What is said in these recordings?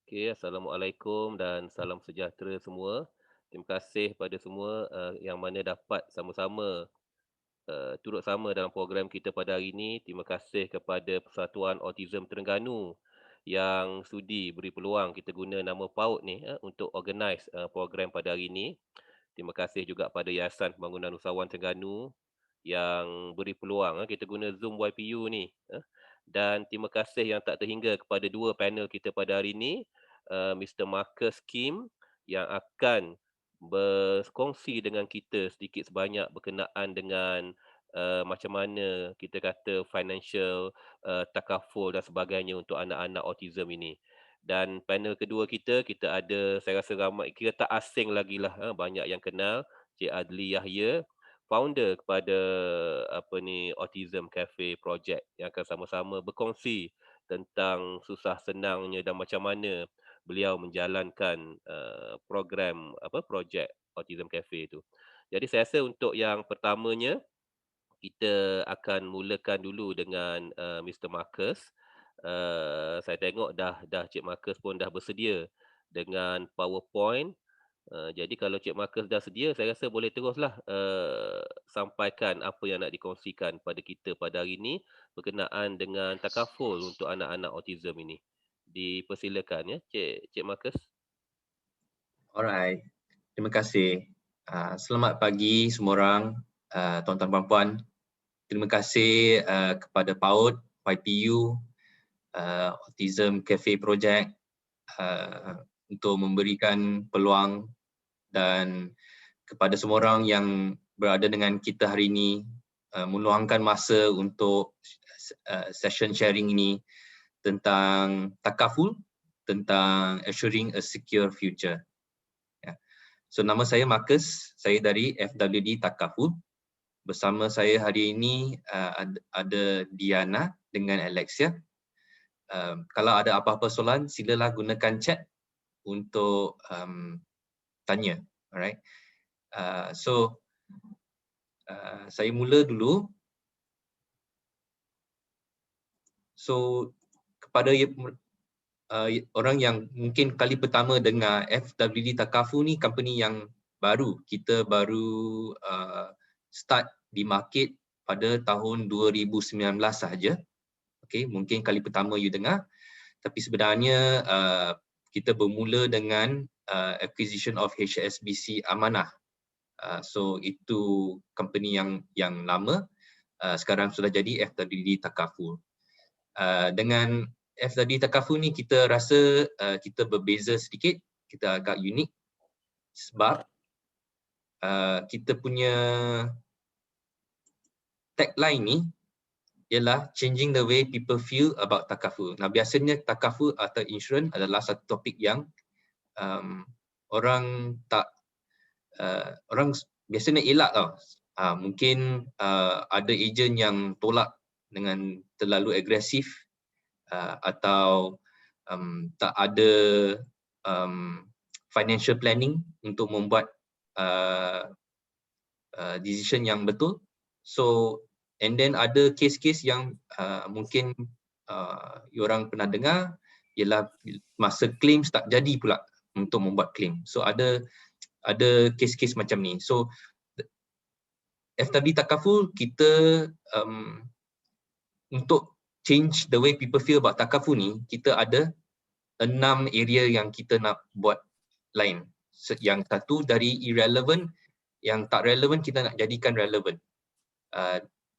Okey, Assalamualaikum dan salam sejahtera semua. Terima kasih pada semua yang mana dapat sama-sama turut sama dalam program kita pada hari ini. Terima kasih kepada Persatuan Autism Terengganu yang sudi beri peluang kita guna nama PAUD ni untuk organize program pada hari ini. Terima kasih juga pada Yayasan Pembangunan Usahawan Terengganu yang beri peluang kita guna Zoom YPU ni. Dan terima kasih yang tak terhingga kepada dua panel kita pada hari ini, Mr. Marcus Kim yang akan berkongsi dengan kita sedikit sebanyak berkenaan dengan macam mana kita kata financial takaful dan sebagainya untuk anak-anak autism ini. Dan panel kedua kita, kita ada saya rasa ramai kira tak asing lagi lah, banyak yang kenal Cik Adli Yahya, founder kepada apa ni Autism Cafe Project yang akan sama-sama berkongsi tentang susah senangnya dan macam mana beliau menjalankan program apa projek Autism Cafe itu. Jadi saya rasa untuk yang pertamanya kita akan mulakan dulu dengan Mr. Marcus. Saya tengok dah Cik Marcus pun dah bersedia dengan PowerPoint. Jadi kalau Cik Marcus dah sedia, saya rasa boleh teruslah sampaikan apa yang nak dikongsikan pada kita pada hari ini berkenaan dengan takaful untuk anak-anak autism ini. Dipersilakan ya, Cik Marcus. Alright, terima kasih. Selamat pagi semua orang, tuan-tuan puan-puan. Terima kasih kepada PAUD, YPU, Autism Cafe Project untuk memberikan peluang dan kepada semua orang yang berada dengan kita hari ini meluangkan masa untuk session sharing ini tentang takaful, tentang assuring a secure future. So nama saya Marcus, saya dari FWD Takaful. Bersama saya hari ini ada Diana dengan Alexia. Kalau ada apa-apa soalan, silalah gunakan chat untuk tanya. Alright. Saya mula dulu. So kepada orang yang mungkin kali pertama dengar FWD Takaful ni company yang baru. Kita baru start di market pada tahun 2019 sahaja. Okay, mungkin kali pertama you dengar. Tapi sebenarnya kita bermula dengan acquisition of HSBC Amanah. So itu company yang lama. Sekarang sudah jadi FWD Takaful. Dengan FWD Takaful ni kita rasa kita berbeza sedikit, kita agak unik sebab kita punya tagline ni ialah changing the way people feel about takaful. Nah, biasanya takaful atau insurans adalah satu topik yang orang biasanya elak tau. Mungkin ada ejen yang tolak dengan terlalu agresif atau tak ada financial planning untuk membuat decision yang betul. So and then ada kes-kes yang mungkin orang pernah dengar ialah masa claims tak jadi pula untuk membuat claim. So ada kes-kes macam ni. So FWD Takaful kita untuk change the way people feel about takaful ni, kita ada 6 area yang kita nak buat lain. Yang satu dari irrelevant, yang tak relevan kita nak jadikan relevant.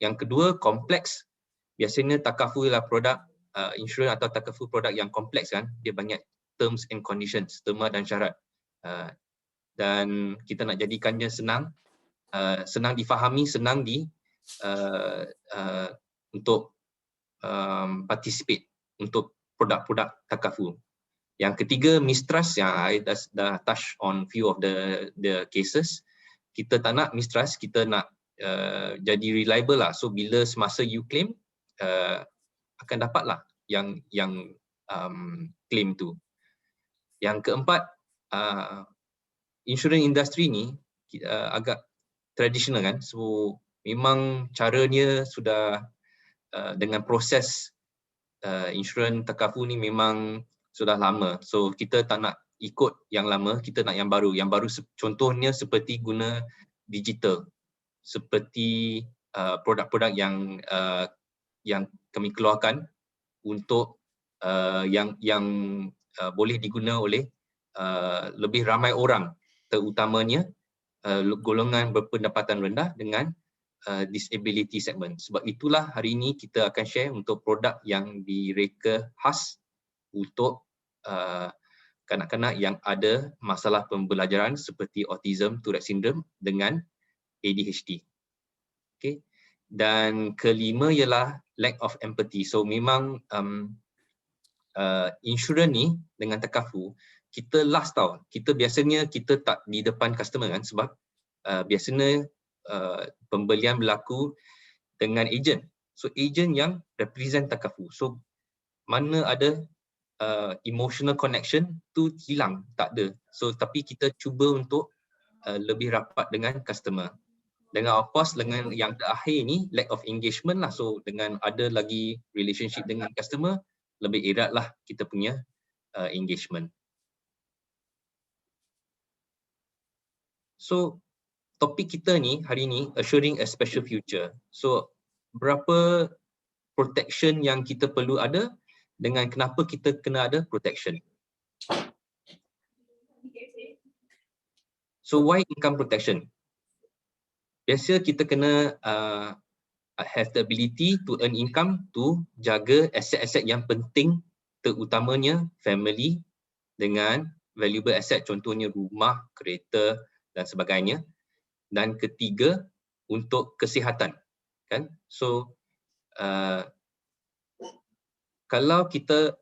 Yang kedua, kompleks. Biasanya takaful ialah produk insurans atau takaful produk yang kompleks kan, dia banyak terms and conditions, terma dan syarat. Dan kita nak jadikannya senang, senang difahami, senang untuk participate untuk produk-produk takaful. Yang ketiga, mistrust, yang I dah touch on few of the cases. Kita tak nak mistrust, kita nak jadi reliable lah. So bila semasa you claim, akan dapatlah yang claim tu. Yang keempat, insurance industry ni agak tradisional kan. So memang caranya sudah dengan proses insurans takaful ni memang sudah lama. So kita tak nak ikut yang lama, kita nak yang baru. Yang baru contohnya seperti guna digital, seperti produk-produk yang kami keluarkan untuk yang boleh diguna oleh lebih ramai orang, terutamanya golongan berpendapatan rendah dengan disability segment. Sebab itulah hari ini kita akan share untuk produk yang direka khas untuk kanak-kanak yang ada masalah pembelajaran seperti autism, Tourette syndrome dengan ADHD. Okay. Dan kelima ialah lack of empathy. So memang insurans ni dengan Takaful, kita last tau. Biasanya kita tak di depan customer kan, sebab biasanya pembelian berlaku dengan agent. So agent yang represent Takaful. So mana ada emotional connection tu hilang, tak ada. So tapi kita cuba untuk lebih rapat dengan customer. Dengan of course dengan yang terakhir ni lack of engagement lah. So dengan ada lagi relationship dengan customer, lebih erat lah kita punya engagement. So topik kita ni hari ni assuring a special future. So berapa protection yang kita perlu ada, dengan kenapa kita kena ada protection. So why income protection? Biasa kita kena have the ability to earn income to jaga aset-aset yang penting, terutamanya family dengan valuable asset, contohnya rumah, kereta dan sebagainya. Dan ketiga, untuk kesihatan, kan? So kalau kita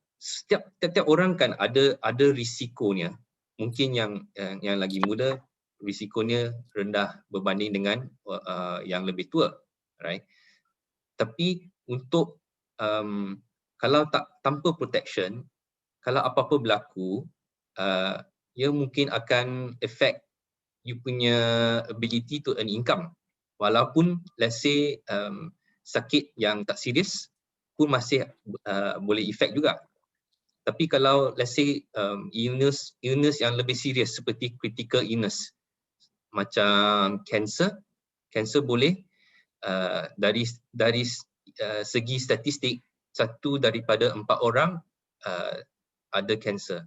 tiap orang kan ada risikonya. Mungkin yang lagi muda risikonya rendah berbanding dengan yang lebih tua, right? Tapi untuk kalau tanpa protection, kalau apa-apa berlaku, ia mungkin akan affect you punya ability to earn income. Walaupun let's say sakit yang tak serius pun masih boleh effect juga. Tapi kalau let's say illness yang lebih serius seperti critical illness macam cancer boleh dari segi statistik 1 daripada 4 orang ada cancer.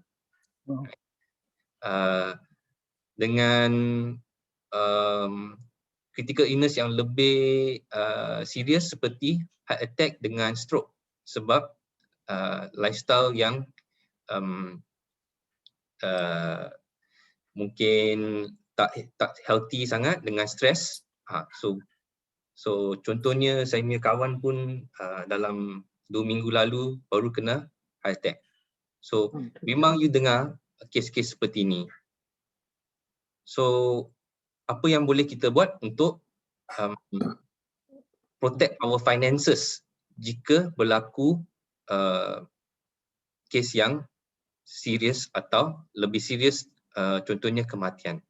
Dengan critical illness yang lebih serius seperti heart attack dengan stroke, sebab lifestyle yang mungkin tak healthy sangat dengan stres. So contohnya saya punya kawan pun dalam 2 minggu lalu baru kena heart attack. So memang you dengar kes-kes seperti ini. So apa yang boleh kita buat untuk protect our finances jika berlaku kes yang serius atau lebih serius, contohnya kematian.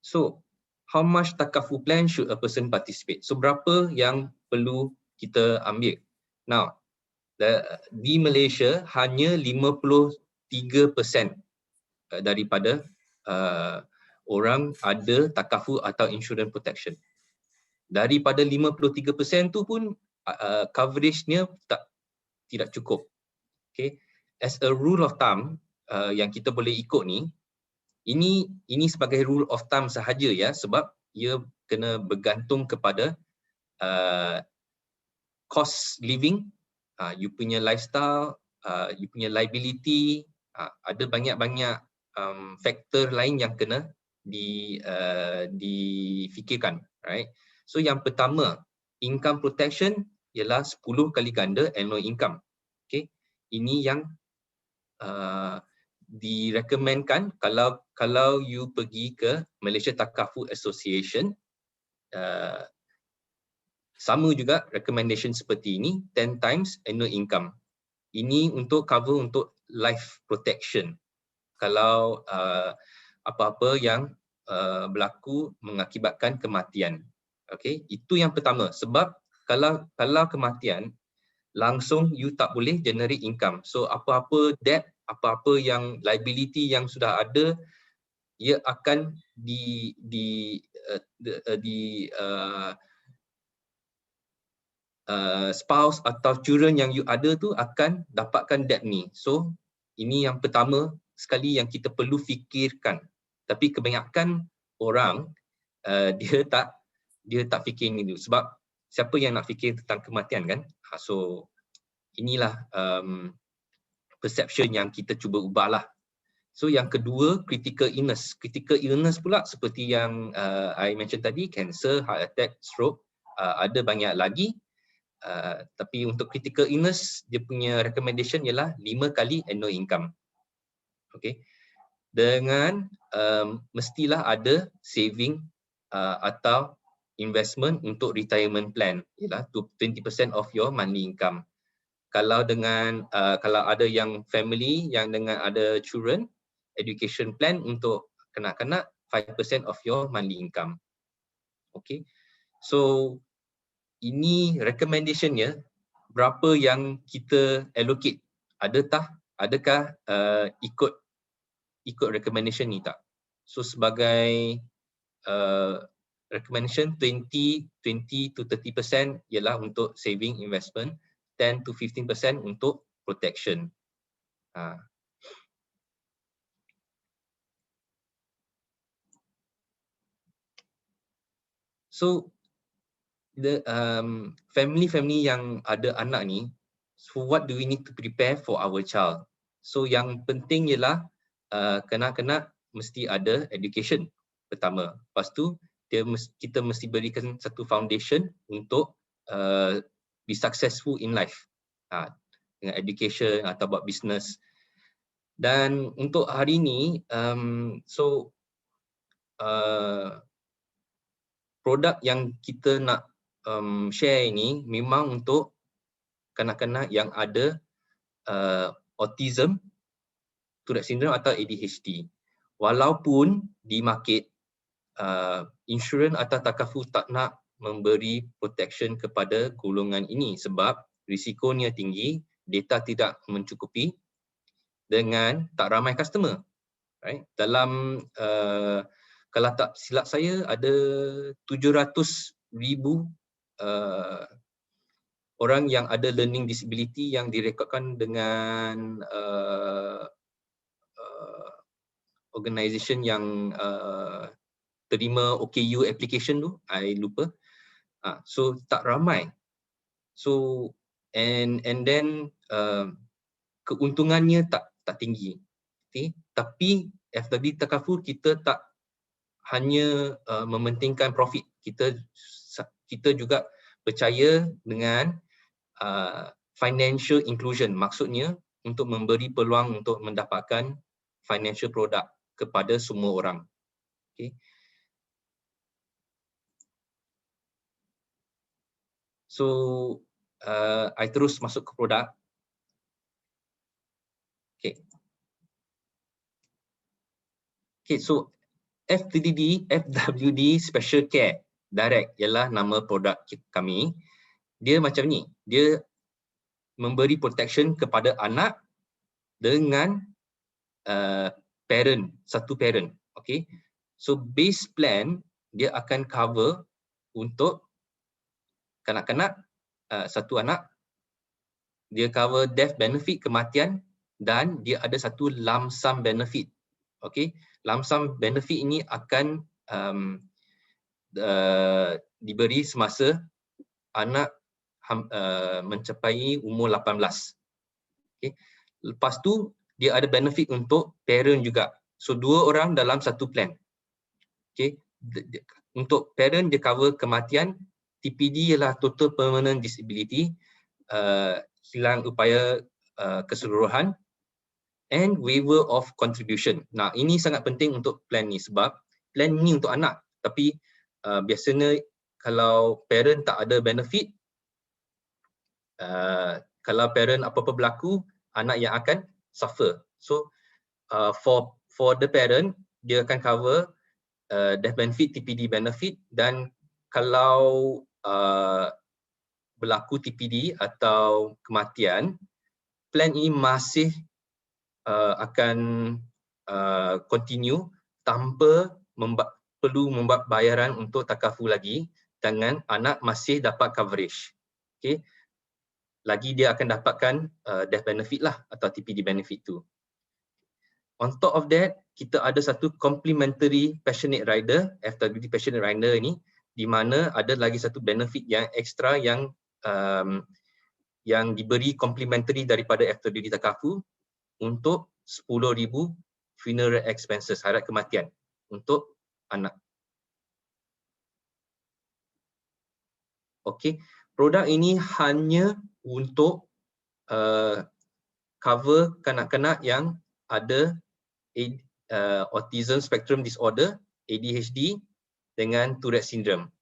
So how much Takaful plan should a person participate? So berapa yang perlu kita ambil? Now di Malaysia hanya 53% daripada orang ada Takaful atau insurance protection. Daripada 53% tu pun coverage-nya tidak cukup. Okay. As a rule of thumb yang kita boleh ikut ni, ini sebagai rule of thumb sahaja ya, sebab ia kena bergantung kepada cost living, you punya lifestyle, you punya liability, ada banyak-banyak faktor lain yang kena difikirkan, right? So yang pertama, income protection ialah 10 kali ganda annual income. Okay, ini yang direkomendkan kalau you pergi ke Malaysia Takaful Association. Sama juga recommendation seperti ini, 10 times annual income. Ini untuk cover untuk life protection. Kalau apa-apa yang berlaku mengakibatkan kematian. Okay, itu yang pertama. Sebab kalau kematian, langsung you tak boleh generate income. So apa-apa debt, apa-apa yang liability yang sudah ada, ia akan spouse atau children yang you ada tu akan dapatkan debt ni. So ini yang pertama sekali yang kita perlu fikirkan. Tapi kebanyakan orang dia tak fikir ni dulu, sebab siapa yang nak fikir tentang kematian kan. So inilah perception yang kita cuba ubahlah. So yang kedua, critical illness. Critical illness pula seperti yang I mention tadi, cancer, heart attack, stroke, ada banyak lagi. Tapi untuk critical illness, dia punya recommendation ialah 5 kali annual income. Okay. Dengan mestilah ada saving atau investment untuk retirement plan, ialah 20% of your monthly income. Kalau dengan kalau ada yang family yang dengan ada children, education plan untuk kanak-kanak 5% of your monthly income. Okay. So ini recommendation-nya, berapa yang kita allocate, adakah ikut recommendation ni tak? So sebagai recommendation 20 to 30% ialah untuk saving investment, 10 to 15% untuk protection. So the family yang ada anak ni, so what do we need to prepare for our child? So yang penting ialah kanak-kanak mesti ada education pertama. Lepas tu kita mesti berikan satu foundation untuk be successful in life, dengan education atau buat business. Dan untuk hari ni, produk yang kita nak share ini memang untuk kanak-kanak yang ada autism, Tourette syndrome atau ADHD. Walaupun di market insurans atau takaful tak nak memberi protection kepada golongan ini sebab risikonya tinggi, data tidak mencukupi dengan tak ramai customer. Right? Dalam kalau tak silap saya ada 700,000 orang yang ada learning disability yang direkodkan dengan organisation yang terima OKU application tu, I lupa. So tak ramai. So and then keuntungannya tak tinggi. Okay? Tapi FWD Takaful kita tak hanya mementingkan profit. Kita juga percaya dengan financial inclusion. Maksudnya untuk memberi peluang untuk mendapatkan financial product kepada semua orang. Okay. So I terus masuk ke produk. Okay, so FWD Special Care Direct ialah nama produk kami. Dia macam ni, dia memberi protection kepada anak dengan satu parent. Okay. So base plan dia akan cover untuk kanak-kanak, satu anak, dia cover death benefit, kematian, dan dia ada satu lump sum benefit. Okay. Lump sum benefit ini akan diberi semasa anak mencapai umur 18. Okay. Lepas tu dia ada benefit untuk parent juga. So dua orang dalam satu plan. Okay. Untuk parent dia cover kematian, TPD ialah total permanent disability, hilang upaya keseluruhan, and waiver of contribution. Nah, ini sangat penting untuk plan ni sebab plan ni untuk anak. Tapi biasanya kalau parent tak ada benefit, kalau parent apa-apa berlaku, anak yang akan suffer. So for the parent, dia akan cover death benefit, TPD benefit, dan kalau berlaku TPD atau kematian, plan ini masih akan continue tanpa perlu membuat bayaran untuk takafu lagi, dengan anak masih dapat coverage. Okay. Lagi dia akan dapatkan death benefit lah atau TPD benefit tu. On top of that, kita ada satu complementary passionate rider, FWD passionate rider ini, di mana ada lagi satu benefit yang ekstra yang diberi complementary daripada FWD takafu untuk 10,000 funeral expenses, harga kematian untuk anak. Okey, produk ini hanya untuk cover kanak-kanak yang ada autism spectrum disorder, ADHD dengan Tourette syndrome.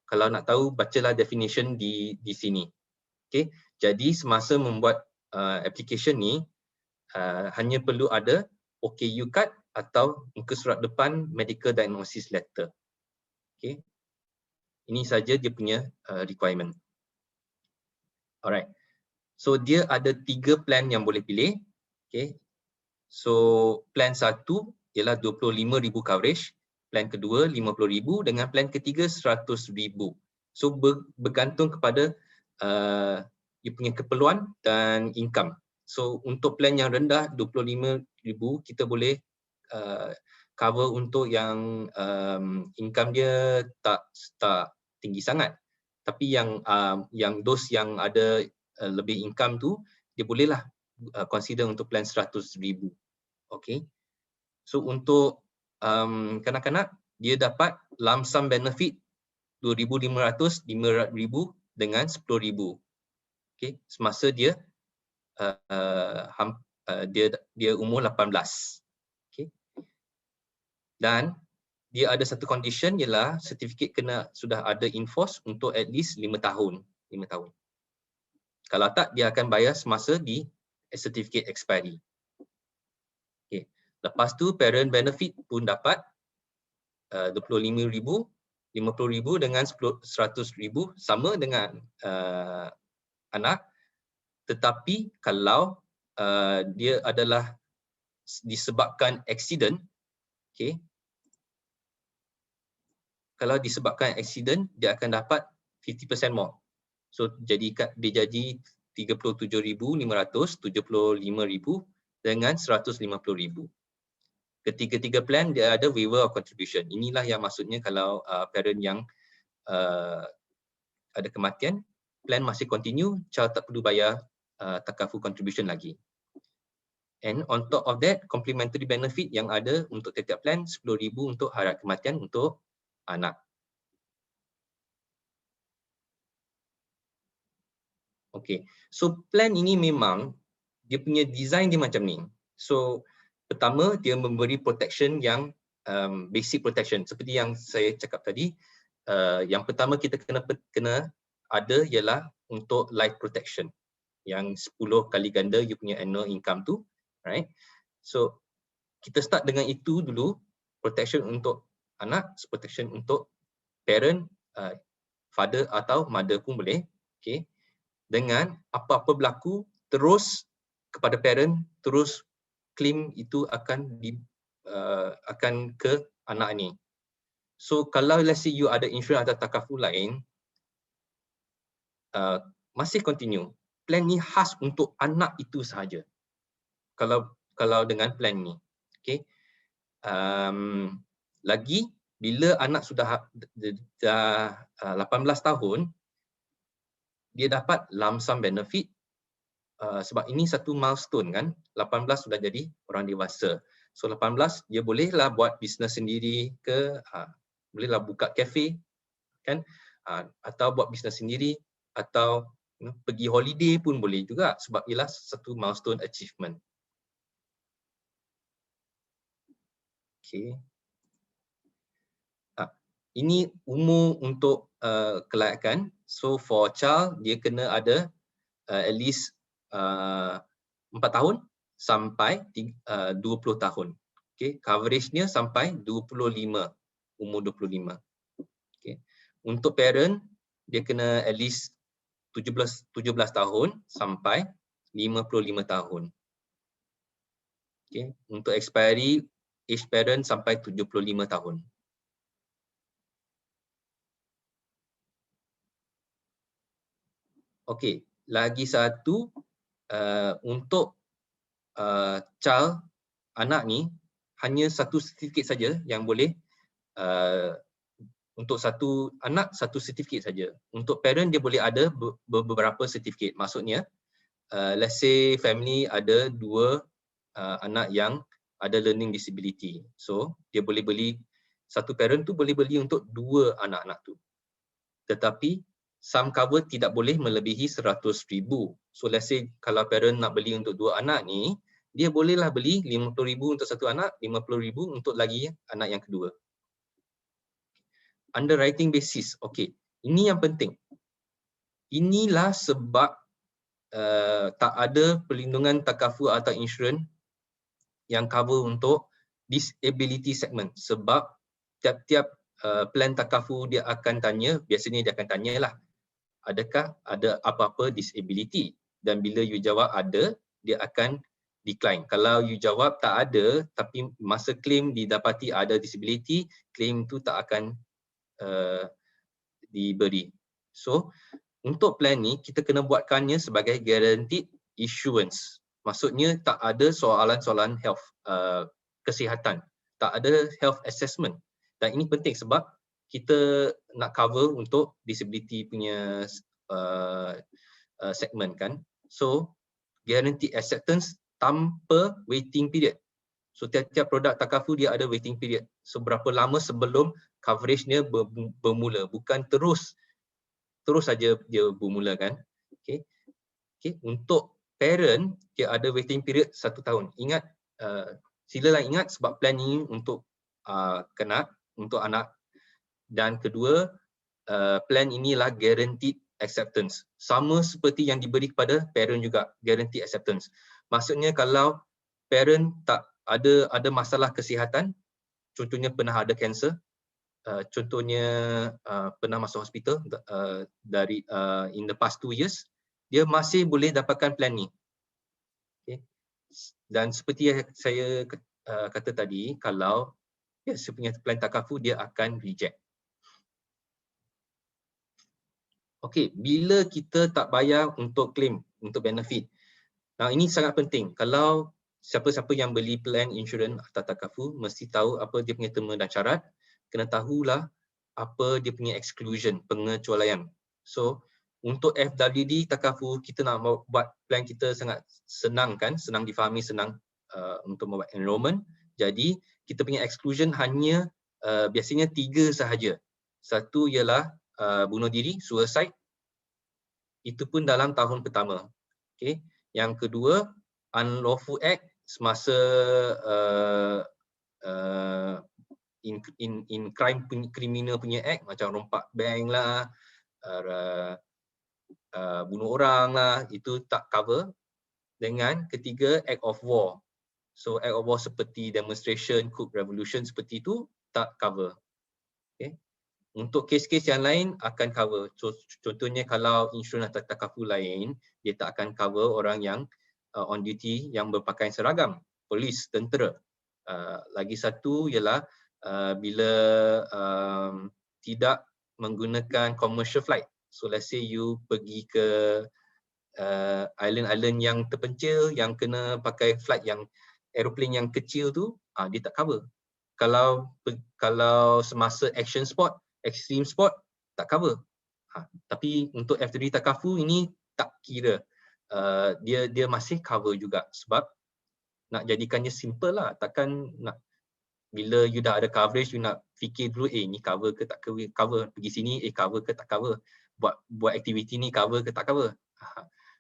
Kalau nak tahu, bacalah definition di sini. Okey, jadi semasa membuat application ni, hanya perlu ada OKU card atau muka surat depan medical diagnosis letter. Okey, ini saja dia punya requirement. Alright, so dia ada 3 plan yang boleh pilih. Okay. So plan 1 ialah 25,000 coverage, plan kedua 50,000 dengan plan ketiga 100,000. So bergantung kepada you punya keperluan dan income. So untuk plan yang rendah 25,000 kita boleh cover untuk yang income dia tak tinggi sangat. Tapi yang dos yang ada lebih income tu, dia bolehlah consider untuk plan 100,000. Okay. So untuk kanak-kanak, dia dapat lump sum benefit 2,500, 5,000 dengan 10,000. Okay. Semasa dia dia umur 18. Okay. Dan dia ada satu condition, ialah sertifikat kena sudah ada in force untuk at least 5 tahun. 5 tahun. Kalau tak, dia akan bayar semasa di certificate expiry. Okay. Lepas tu, parent benefit pun dapat 25,000, 50,000 dengan 100,000 sama dengan anak. Tetapi kalau dia adalah disebabkan accident, okay, kalau disebabkan accident, dia akan dapat 50% more. So dia jadi 37,500, 75,000 dengan 150,000. Ketiga-tiga plan dia ada waiver of contribution. Inilah yang maksudnya kalau parent yang ada kematian, plan masih continue, child tak perlu bayar takafu contribution lagi. And on top of that, complementary benefit yang ada untuk tiap-tiap plan 10,000 untuk harga kematian untuk anak. Okay, so plan ini memang dia punya design dia macam ni. So pertama, dia memberi protection yang basic protection seperti yang saya cakap tadi. Yang pertama kita kena ada ialah untuk life protection yang 10 kali ganda you punya annual income tu, right? So kita start dengan itu dulu, protection untuk anak, protection untuk parent, father atau mother pun boleh. Okay. Dengan apa-apa berlaku, terus kepada parent, terus claim itu akan ke anak ni. So kalau let's say you ada insurans atau takafu lain, masih continue. Plan ni khas untuk anak itu sahaja. Kalau dengan plan ni, okay. Lagi bila anak sudah 18 tahun, dia dapat lump sum benefit. Sebab ini satu milestone kan, 18 sudah jadi orang dewasa. So 18 dia bolehlah buat bisnes sendiri ke, bolehlah buka kafe kan, atau buat bisnes sendiri, atau pergi holiday pun boleh juga sebab ialah satu milestone achievement. Okay. Ini umur untuk kelayakan. So for child dia kena ada at least 4 tahun sampai 20 tahun. Okay. Coverage-nya sampai 25, umur 25. Okay. Untuk parent dia kena at least 17 tahun sampai 55 tahun. Okay. Untuk expiry age parent sampai 75 tahun. Okey, lagi satu untuk child anak ni hanya satu sertifikat saja yang boleh, untuk satu anak satu sertifikat saja. Untuk parent dia boleh ada beberapa sertifikat. Maksudnya let's say family ada 2 anak yang ada learning disability. So dia boleh beli, satu parent tu boleh beli untuk 2 anak-anak tu. Tetapi sum cover tidak boleh melebihi 100,000. So let's say kalau parent nak beli untuk 2 anak ni, dia bolehlah beli 50,000 untuk satu anak, 50,000 untuk lagi anak yang kedua. Underwriting basis. Okey, ini yang penting. Inilah sebab tak ada perlindungan takaful atau insurans yang cover untuk disability segment, sebab tiap-tiap plan takaful dia akan tanya, biasanya dia akan tanyalah, adakah ada apa-apa disability, dan bila you jawab ada, dia akan decline. Kalau you jawab tak ada tapi masa claim didapati ada disability, claim tu tak akan diberi. So untuk plan ni kita kena buatkannya sebagai guaranteed issuance. Maksudnya tak ada soalan-soalan health, kesihatan, tak ada health assessment. Dan ini penting sebab kita nak cover untuk disability punya segment kan. So guaranteed acceptance tanpa waiting period. So tiap-tiap produk takaful dia ada waiting period. So berapa lama sebelum coverage-nya bermula, bukan terus saja dia bermula kan. Okay. Okay. Untuk parent dia ada waiting period 1 tahun. Ingat, silalah ingat sebab plan ini untuk untuk anak. Dan kedua, plan inilah guaranteed acceptance. Sama seperti yang diberi kepada parent juga, guaranteed acceptance. Maksudnya kalau parent tak ada masalah kesihatan, contohnya pernah ada kanser, contohnya pernah masuk hospital dari in the past 2 years, dia masih boleh dapatkan plan ni. Okay. Dan seperti yang saya kata tadi, kalau saya punya plan takaful, dia akan reject. Okey, bila kita tak bayar untuk claim, untuk benefit. Nah, ini sangat penting. Kalau siapa-siapa yang beli plan insurans atau takaful mesti tahu apa dia punya terma dan syarat, kena tahulah apa dia punya exclusion, pengecualian. So, untuk FWD takaful kita nak buat plan kita sangat senang kan, senang difahami, senang untuk membuat enrollment. Jadi, kita punya exclusion hanya biasanya 3 sahaja. Satu ialah bunuh diri, suicide, itu pun dalam tahun pertama. Okay. Yang kedua, unlawful act semasa in crime, criminal punya act, macam rompak bank lah, bunuh orang lah, itu tak cover. Dengan ketiga, act of war. So act of war seperti demonstration, coup revolution seperti itu tak cover. Okay. Untuk kes-kes yang lain akan cover. Contohnya kalau insurans atau takaful lain, dia tak akan cover orang yang on duty yang berpakaian seragam, polis, tentera. Lagi satu ialah bila tidak menggunakan commercial flight. So let's say you pergi ke island-island yang terpencil, yang kena pakai flight yang aeroplane yang kecil tu, dia tak cover. Kalau semasa action sport, extreme sport, tak cover. Tapi untuk F3 takaful ini tak kira. Dia masih cover juga sebab nak jadikannya simple lah. Takkan nak bila you dah ada coverage, you nak fikir dulu, ni cover ke tak cover. Pergi sini, cover ke tak cover. Buat aktiviti ni cover ke tak cover.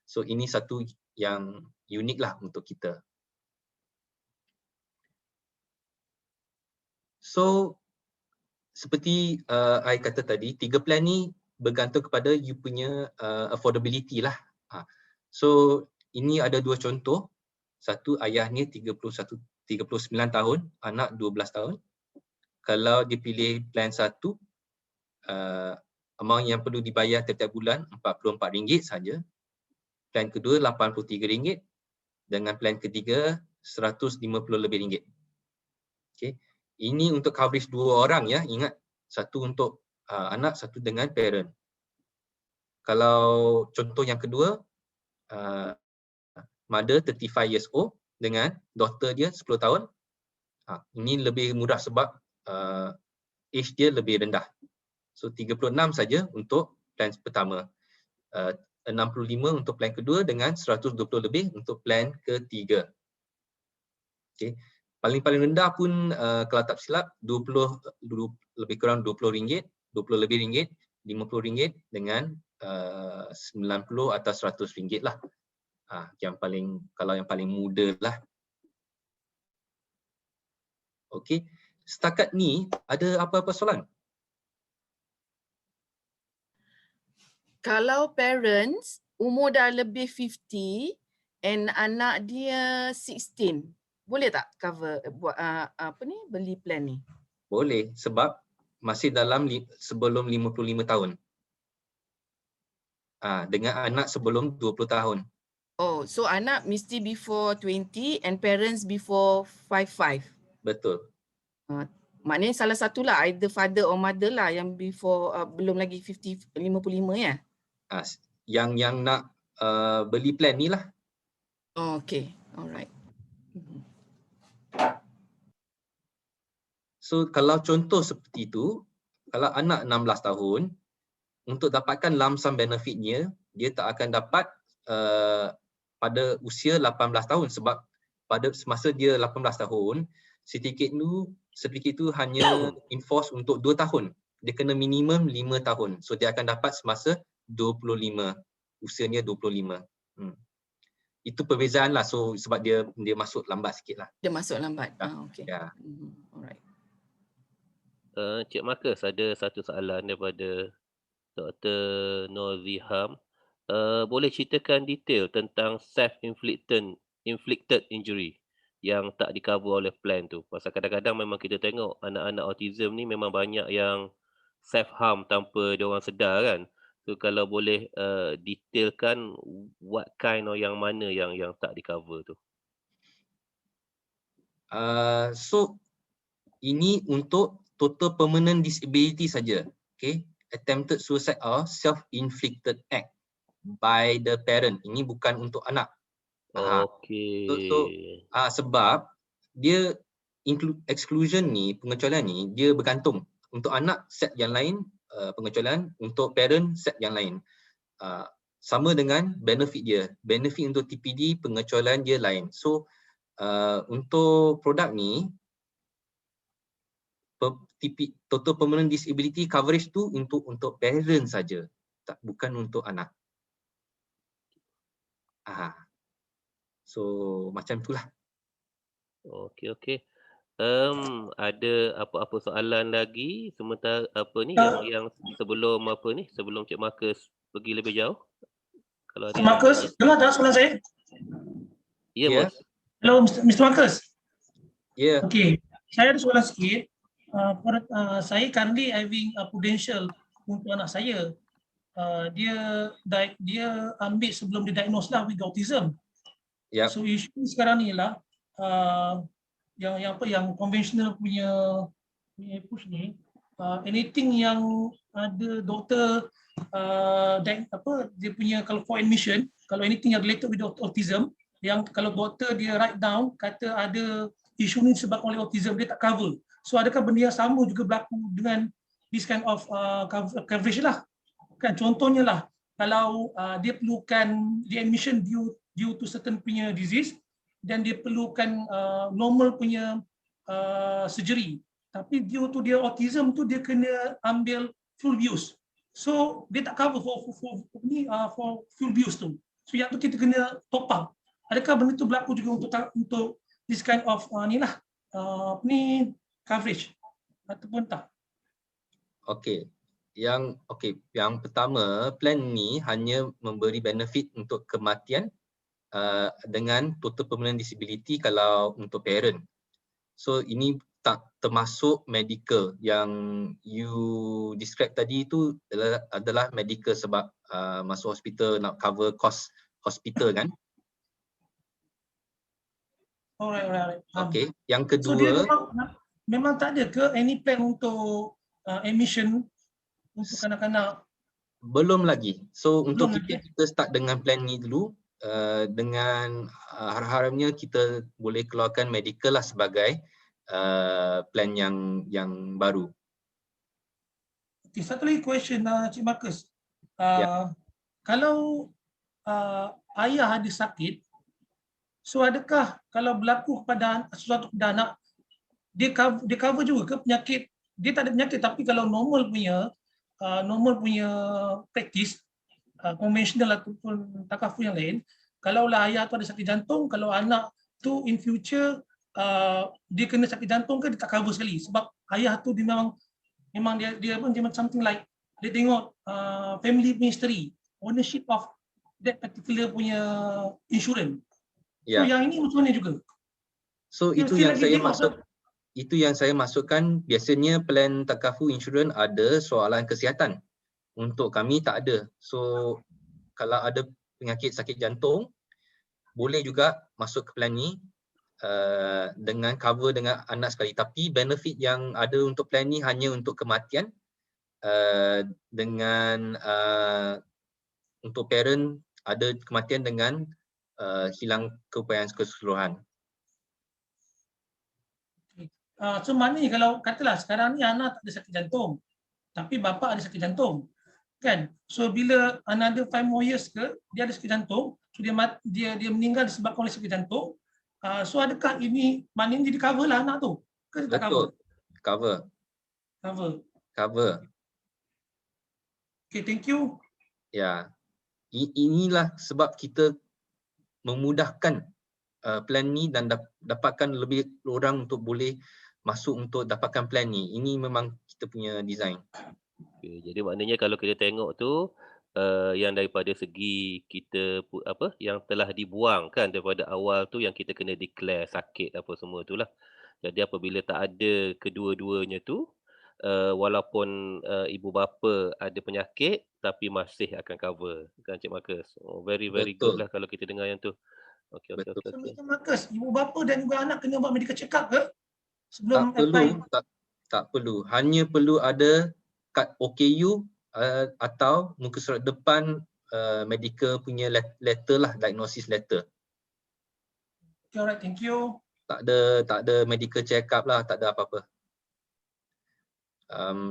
So ini satu yang unik lah untuk kita. So seperti I kata tadi, 3 plan ni bergantung kepada you punya affordability lah. So ini ada 2 contoh. Satu, ayahnya 39 tahun, anak 12 tahun. Kalau dipilih plan 1, amount yang perlu dibayar setiap bulan RM44 saja. Plan kedua RM83 dengan plan ketiga RM150 lebih. Okey. Ini untuk coverage 2 orang ya, ingat, satu untuk anak, satu dengan parent. Kalau contoh yang kedua, mother 35 years old dengan daughter dia 10 tahun. Ini lebih mudah sebab age dia lebih rendah. So 36 saja untuk plan pertama. 65 untuk plan kedua dengan 120 lebih untuk plan ketiga. Okey. Paling rendah pun kalau tak silap 20 lebih kurang RM20, 20 lebih ringgit, RM50 dengan 90 atau RM100 lah. Yang paling, kalau yang paling muda lah. Okey. Setakat ni ada apa-apa soalan? Kalau parents umur dah lebih 50 and anak dia 16, boleh tak cover buat beli plan ni? Boleh, sebab masih dalam sebelum 55 tahun. Dengan anak sebelum 20 tahun. Oh, so anak mesti before 20 and parents before 55. Betul. Maknanya salah satulah, either father or mother lah yang before belum lagi 55 ya. Yang nak beli plan ni lah. Oh, okay, alright. So kalau contoh seperti itu, kalau anak 16 tahun, untuk dapatkan lump sum benefitnya, dia tak akan dapat pada usia 18 tahun sebab pada semasa dia 18 tahun, sedikit tu hanya enforce untuk 2 tahun. Dia kena minimum 5 tahun. So dia akan dapat semasa 25, usianya 25. Itu perbezaan lah. So sebab dia masuk lambat sikit lah. Dia masuk lambat. Okay. Ya. Alright. Cik Marcus, ada satu soalan daripada Dr. Noziham. Boleh ceritakan detail tentang self-inflicted injury yang tak di-cover oleh plan tu? Pasal kadang-kadang memang kita tengok anak-anak autism ni memang banyak yang self-harm tanpa dia orang sedar kan. So kalau boleh detailkan what kind of yang mana yang tak di-cover tu? So ini untuk total permanent disability saja. Okay. Attempted suicide or self-inflicted act by the parent. Ini bukan untuk anak. Okey. So sebab dia exclusion ni, pengecualian ni, dia bergantung. Untuk anak set yang lain pengecualian, untuk parent set yang lain. Sama dengan benefit dia. Benefit untuk TPD pengecualian dia lain. So untuk produk ni, total permanent disability coverage tu untuk parent saja, bukan untuk anak. So macam itulah. Okey. Ada apa-apa soalan lagi sementara yang sebelum Cik Marcus pergi lebih jauh? Kalau ada. Cik Marcus, dengar tak soalan saya? Ya, Bos. Hello, Mr. Marcus. Ya. Okey, saya ada soalan sikit. Saya currently having a potential untuk anak saya. Dia ambil sebelum didiagnose lah with autism. Yep. So isu sekarang ni lah yang conventional punya push ni, anything yang ada doktor dia punya, kalau for admission, kalau anything yang related with autism, yang kalau doktor dia write down kata ada isu ni disebabkan oleh autism, dia tak cover. So adakah benda yang sama juga berlaku dengan this kind of coverage lah? Kan contohnya lah, kalau dia perlukan admission due to certain punya disease, dan dia perlukan normal punya surgery, tapi due to dia autism tu dia kena ambil full use. So dia tak cover for full use tu. So yang tu kita kena top up. Adakah benda tu berlaku juga untuk this kind of coverage ataupun tak? Okey. Yang pertama, plan ni hanya memberi benefit untuk kematian dengan total permanent disability kalau untuk parent. So ini tak termasuk medical. Yang you describe tadi itu adalah medical sebab masuk hospital nak cover cost hospital kan. Alright. Okay. Yang So dia kedua, memang tak ada ke any plan untuk admission untuk kanak-kanak? belum lagi. So untuk Belum kita start dengan plan ni dulu. Dengan harap-harapnya kita boleh keluarkan medical lah sebagai plan yang baru. Okay, satu lagi question Cik Marcus. Kalau ayah ada sakit, so adakah kalau berlaku kepada sesuatu pada anak, dia cover juga ke penyakit? Dia tak ada penyakit tapi kalau normal punya practice, konvensional ataupun takaful yang lain, kalaulah ayah tu ada sakit jantung, kalau anak tu in future dia kena sakit jantung ke, dia tak cover sekali sebab ayah tu dia memang dia something like dia tengok family history, ownership of that particular punya insurance. So yang ini macam mana juga? So itu yang saya masukkan. Biasanya plan takaful insurance ada soalan kesihatan. Untuk kami tak ada. So kalau ada penyakit sakit jantung, boleh juga masuk ke plan ni dengan cover dengan anak sekali. Tapi benefit yang ada untuk plan ni hanya untuk kematian dengan untuk parent ada kematian dengan hilang keupayaan keseluruhan. So maknanya kalau katalah sekarang ni anak tak ada sakit jantung, tapi bapa ada sakit jantung. Kan? So bila another 5 more years ke dia ada sakit jantung, so dia meninggal disebabkan oleh sakit jantung, so adakah ini maknanya dia cover lah anak tu? Ke tak cover? Cover. Okay, thank you. Ya. Inilah sebab kita memudahkan plan ni dan dapatkan lebih orang untuk boleh masuk untuk dapatkan plan ni. Ini memang kita punya design. Okay, jadi maknanya kalau kita tengok tu yang daripada segi kita yang telah dibuang kan daripada awal tu yang kita kena declare sakit apa semua itulah. Jadi apabila tak ada kedua-duanya tu walaupun ibu bapa ada penyakit tapi masih akan cover kan Cik Marcus. Very good lah kalau kita dengar yang tu. Okey. So Mr. Marcus, ibu bapa dan juga anak kena buat medical check up ke? Sebelum tak perlu. Hanya perlu ada kad OKU atau muka surat depan medical punya letter lah, diagnosis letter. Okay, alright, thank you. Tak ada medical check up lah, tak ada apa-apa.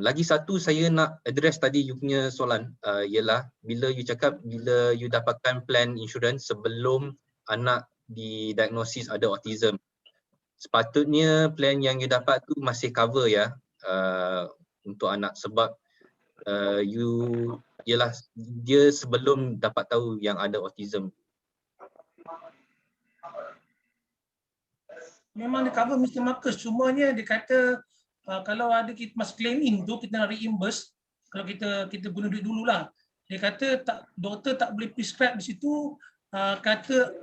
Lagi satu saya nak address tadi you punya soalan ialah bila you cakap bila you dapatkan plan insurance sebelum anak didiagnosis ada autism. Sepatutnya plan yang you dapat tu masih cover ya untuk anak sebab dia sebelum dapat tahu yang ada autism. Memang dia cover Mr. Marcus, cumanya dia kata kalau ada kita masa claiming tu kita nak reimburse, kalau kita guna duit dululah. Dia kata doktor tak boleh prescribe di situ, kata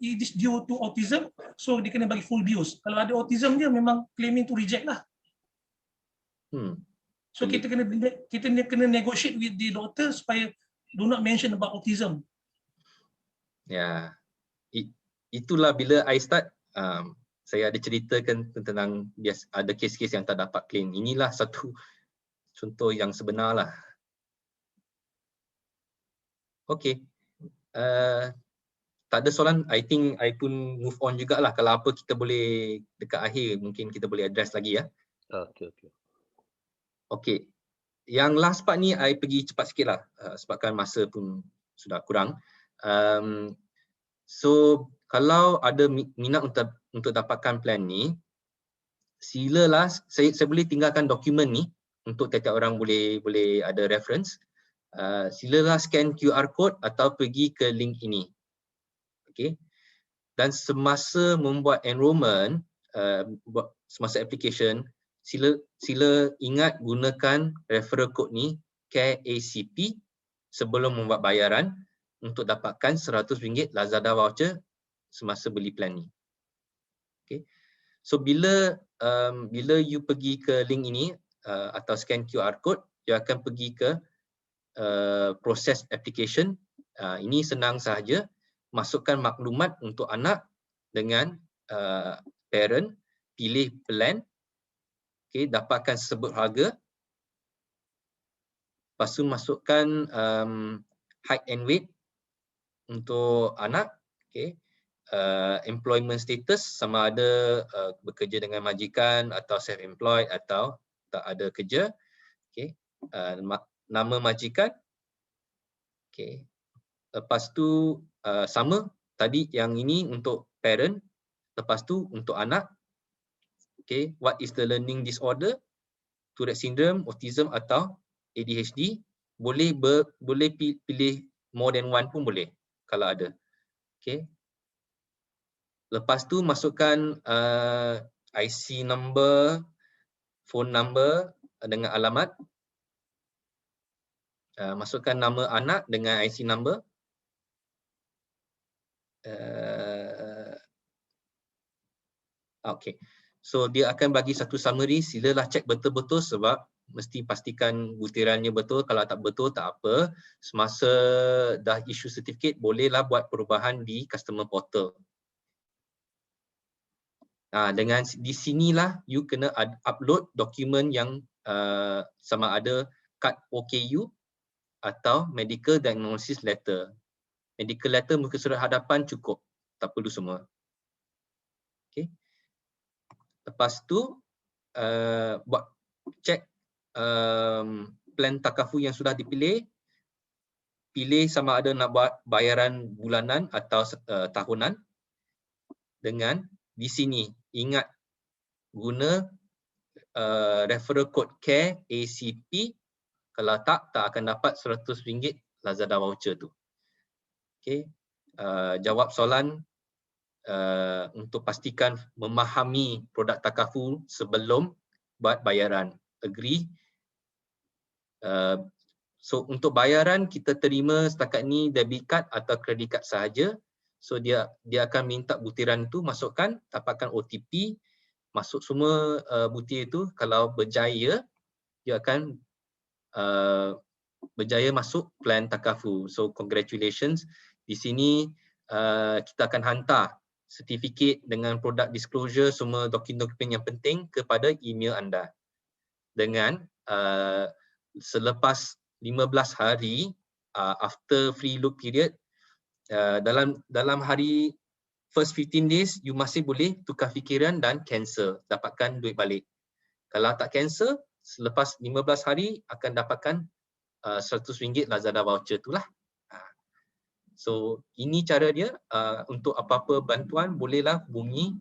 it is due to autism, so dia kena bagi full bios. Kalau ada autism dia memang claiming tu reject lah. So kita kena negotiate with the doctor supaya do not mention about autism. Ya, itulah bila I start saya ada ceritakan tentang ada kes-kes yang tak dapat claim. Inilah satu contoh yang sebenar lah. Okay. Tak ada soalan, I think I pun move on jugalah. Kalau apa kita boleh dekat akhir mungkin kita boleh address lagi ya. Okay. Yang last part ni I pergi cepat sikit lah sebabkan masa pun sudah kurang. So kalau ada minat untuk dapatkan plan ni, silalah saya boleh tinggalkan dokumen ni untuk tiap-tiap orang boleh ada reference. Silalah scan QR code atau pergi ke link ini. Okay. Dan semasa membuat enrollment, semasa application, sila ingat gunakan referral code ni CAREACP sebelum membuat bayaran untuk dapatkan RM100 Lazada voucher semasa beli plan ni. Okay. So bila bila you pergi ke link ini atau scan QR code, you akan pergi ke proses application. Ini senang sahaja, masukkan maklumat untuk anak dengan parent, pilih plan, okay, dapatkan sebut harga, lepas tu masukkan height and weight untuk anak, okay. Employment status, sama ada bekerja dengan majikan atau self-employed atau tak ada kerja, okay. Nama majikan, okay. Lepas tu sama tadi, yang ini untuk parent, lepas tu untuk anak, okay. What is the learning disorder, Tourette syndrome, autism atau ADHD. Boleh pilih more than one pun boleh kalau ada, okay. Lepas tu masukkan IC number, phone number dengan alamat, masukkan nama anak dengan IC number, okay. So dia akan bagi satu summary, silalah cek betul-betul sebab mesti pastikan butirannya betul. Kalau tak betul tak apa, semasa dah issue certificate bolehlah buat perubahan di customer portal. Dengan di sinilah you kena upload dokumen yang sama ada kad OKU atau medical diagnosis letter. Medical letter muka surat hadapan cukup, tak perlu semua. Okay. Lepas tu buat cek plan takafu yang sudah dipilih, pilih sama ada nak buat bayaran bulanan atau tahunan. Dengan di sini ingat guna referral code CARE ACP, kalau tak akan dapat RM100 Lazada voucher tu. Okay. Jawab soalan untuk pastikan memahami produk takafu sebelum buat bayaran. Agree? So untuk bayaran kita terima setakat ni debit card atau credit card sahaja. So dia akan minta butiran itu, masukkan, dapatkan OTP, masuk semua butir itu. Kalau berjaya, dia akan berjaya masuk plan takafu. So congratulations. Di sini kita akan hantar sertifikat dengan product disclosure, semua dokumen-dokumen yang penting kepada email anda. Dengan selepas 15 hari after free look period, dalam hari first 15 days you masih boleh tukar fikiran dan cancel, dapatkan duit balik. Kalau tak cancel, selepas 15 hari akan dapatkan RM100 Lazada voucher itulah. So ini cara dia. Untuk apa-apa bantuan bolehlah hubungi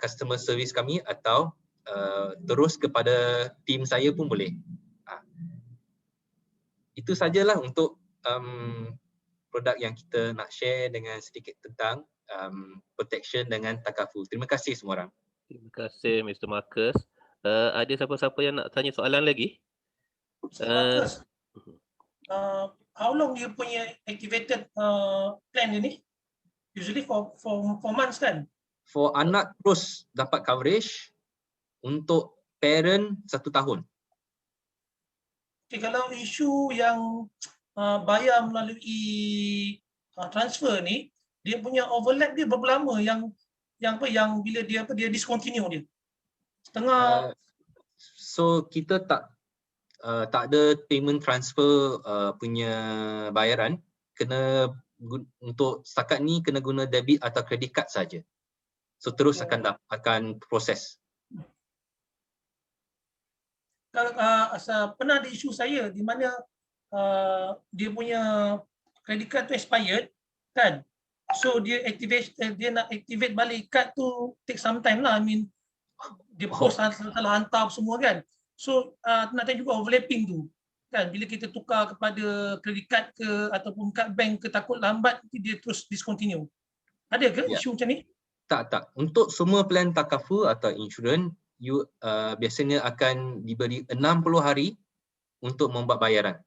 customer service kami atau terus kepada tim saya pun boleh. Itu sajalah untuk produk yang kita nak share dengan sedikit tentang protection dengan takafu. Terima kasih semua orang. Terima kasih Mr. Marcus. Ada siapa-siapa yang nak tanya soalan lagi? Marcus, how long dia punya activated plan ini? Usually for months kan? For anak terus dapat coverage, untuk parent 1 tahun. Okay, kalau isu yang bayar melalui transfer ni, dia punya overlap dia berapa lama yang bila dia discontinue dia? Setengah. So kita tak ada payment transfer punya bayaran. Kena untuk setakat ni kena guna debit atau credit card saja. So terus akan proses. Kalau pernah ada isu saya di mana dia punya credit card tu expired kan, so dia nak activate balik card tu take some time lah. I mean dia post salah hantar semua kan, so nak tanya juga overlapping tu kan, bila kita tukar kepada credit card ke ataupun kad bank ke, takut lambat dia terus discontinue. Ada ke isu macam ni? Tak. Untuk semua plan takafu atau insurans, you biasanya akan diberi 60 hari untuk membuat bayaran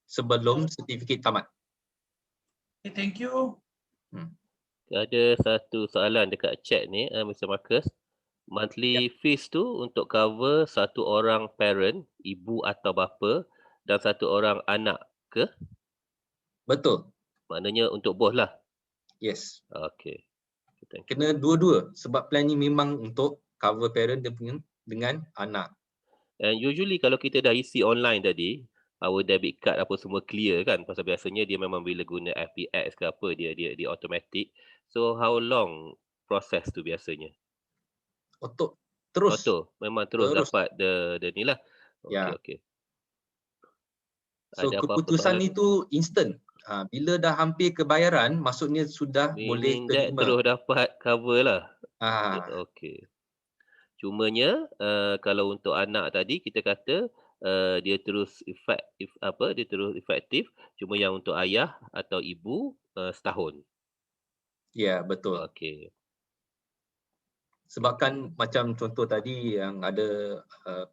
sebelum sertifikat tamat. Okay, thank you. Ada satu soalan dekat chat ni, Mr. Marcus. Monthly fees tu untuk cover satu orang parent, ibu atau bapa dan satu orang anak ke? Betul. Maknanya untuk both lah. Yes. Okay. Thank you. Kena dua-dua sebab plan ni memang untuk cover parent dengan anak. And usually kalau kita dah isi online tadi, our debit card apa semua clear kan, pasal biasanya dia memang bila guna FPX ke apa dia automatic. So how long proses tu biasanya? Untuk terus Auto, memang terus dapat the ni lah. Ya. Okay. So Ada apa-apa keputusan soalan? itu instant. Bila dah hampir kebayaran, maksudnya sudah boleh Meaning that terima. terus dapat cover lah. Ah, Cumanya kalau untuk anak tadi kita kata dia terus dia terus efektif, cuma yang untuk ayah atau ibu setahun. ya, betul. Okey. Sebabkan macam contoh tadi yang ada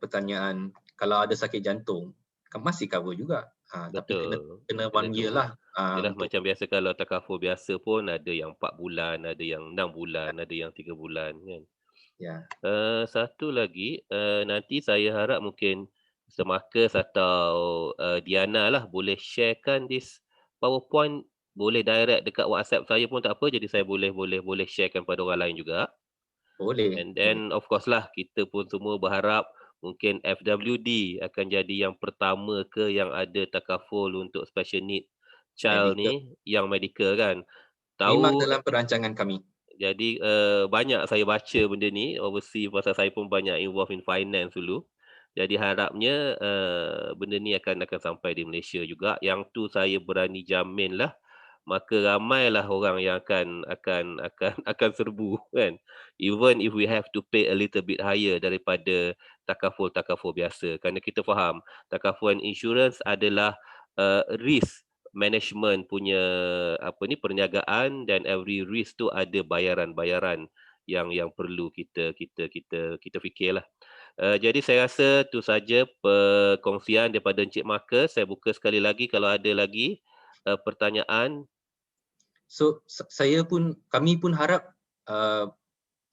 pertanyaan, kalau ada sakit jantung, kan masih cover juga. Tapi Betul. kena Kena 1 year tunggu. lah. Yalah Untuk macam biasa kalau takaful biasa pun ada yang 4 bulan, ada yang 6 bulan, ada yang 3 bulan kan. ya. Satu lagi, nanti saya harap mungkin Mr. Marcus atau Diana lah boleh sharekan this PowerPoint, boleh direct dekat WhatsApp saya pun tak apa, jadi saya boleh sharekan pada orang lain juga. Boleh. And then of course lah kita pun semua berharap mungkin FWD akan jadi yang pertama ke yang ada takaful untuk special need child Medical. ni yang medical kan. Memang Tahu dalam perancangan kami. jadi banyak saya baca benda ni overseas pasal saya pun banyak involved in finance dulu. Jadi harapnya benda ni akan sampai di Malaysia juga. Yang tu saya berani jamin lah, maka ramailah orang yang akan serbu kan. Even if we have to pay a little bit higher daripada takaful biasa. Kerana kita faham takaful and insurance adalah risk management punya perniagaan, dan every risk tu ada bayaran-bayaran yang perlu kita fikirlah. Jadi saya rasa tu saja perkongsian daripada Encik Marcus. Saya buka sekali lagi kalau ada lagi pertanyaan. So kami pun harap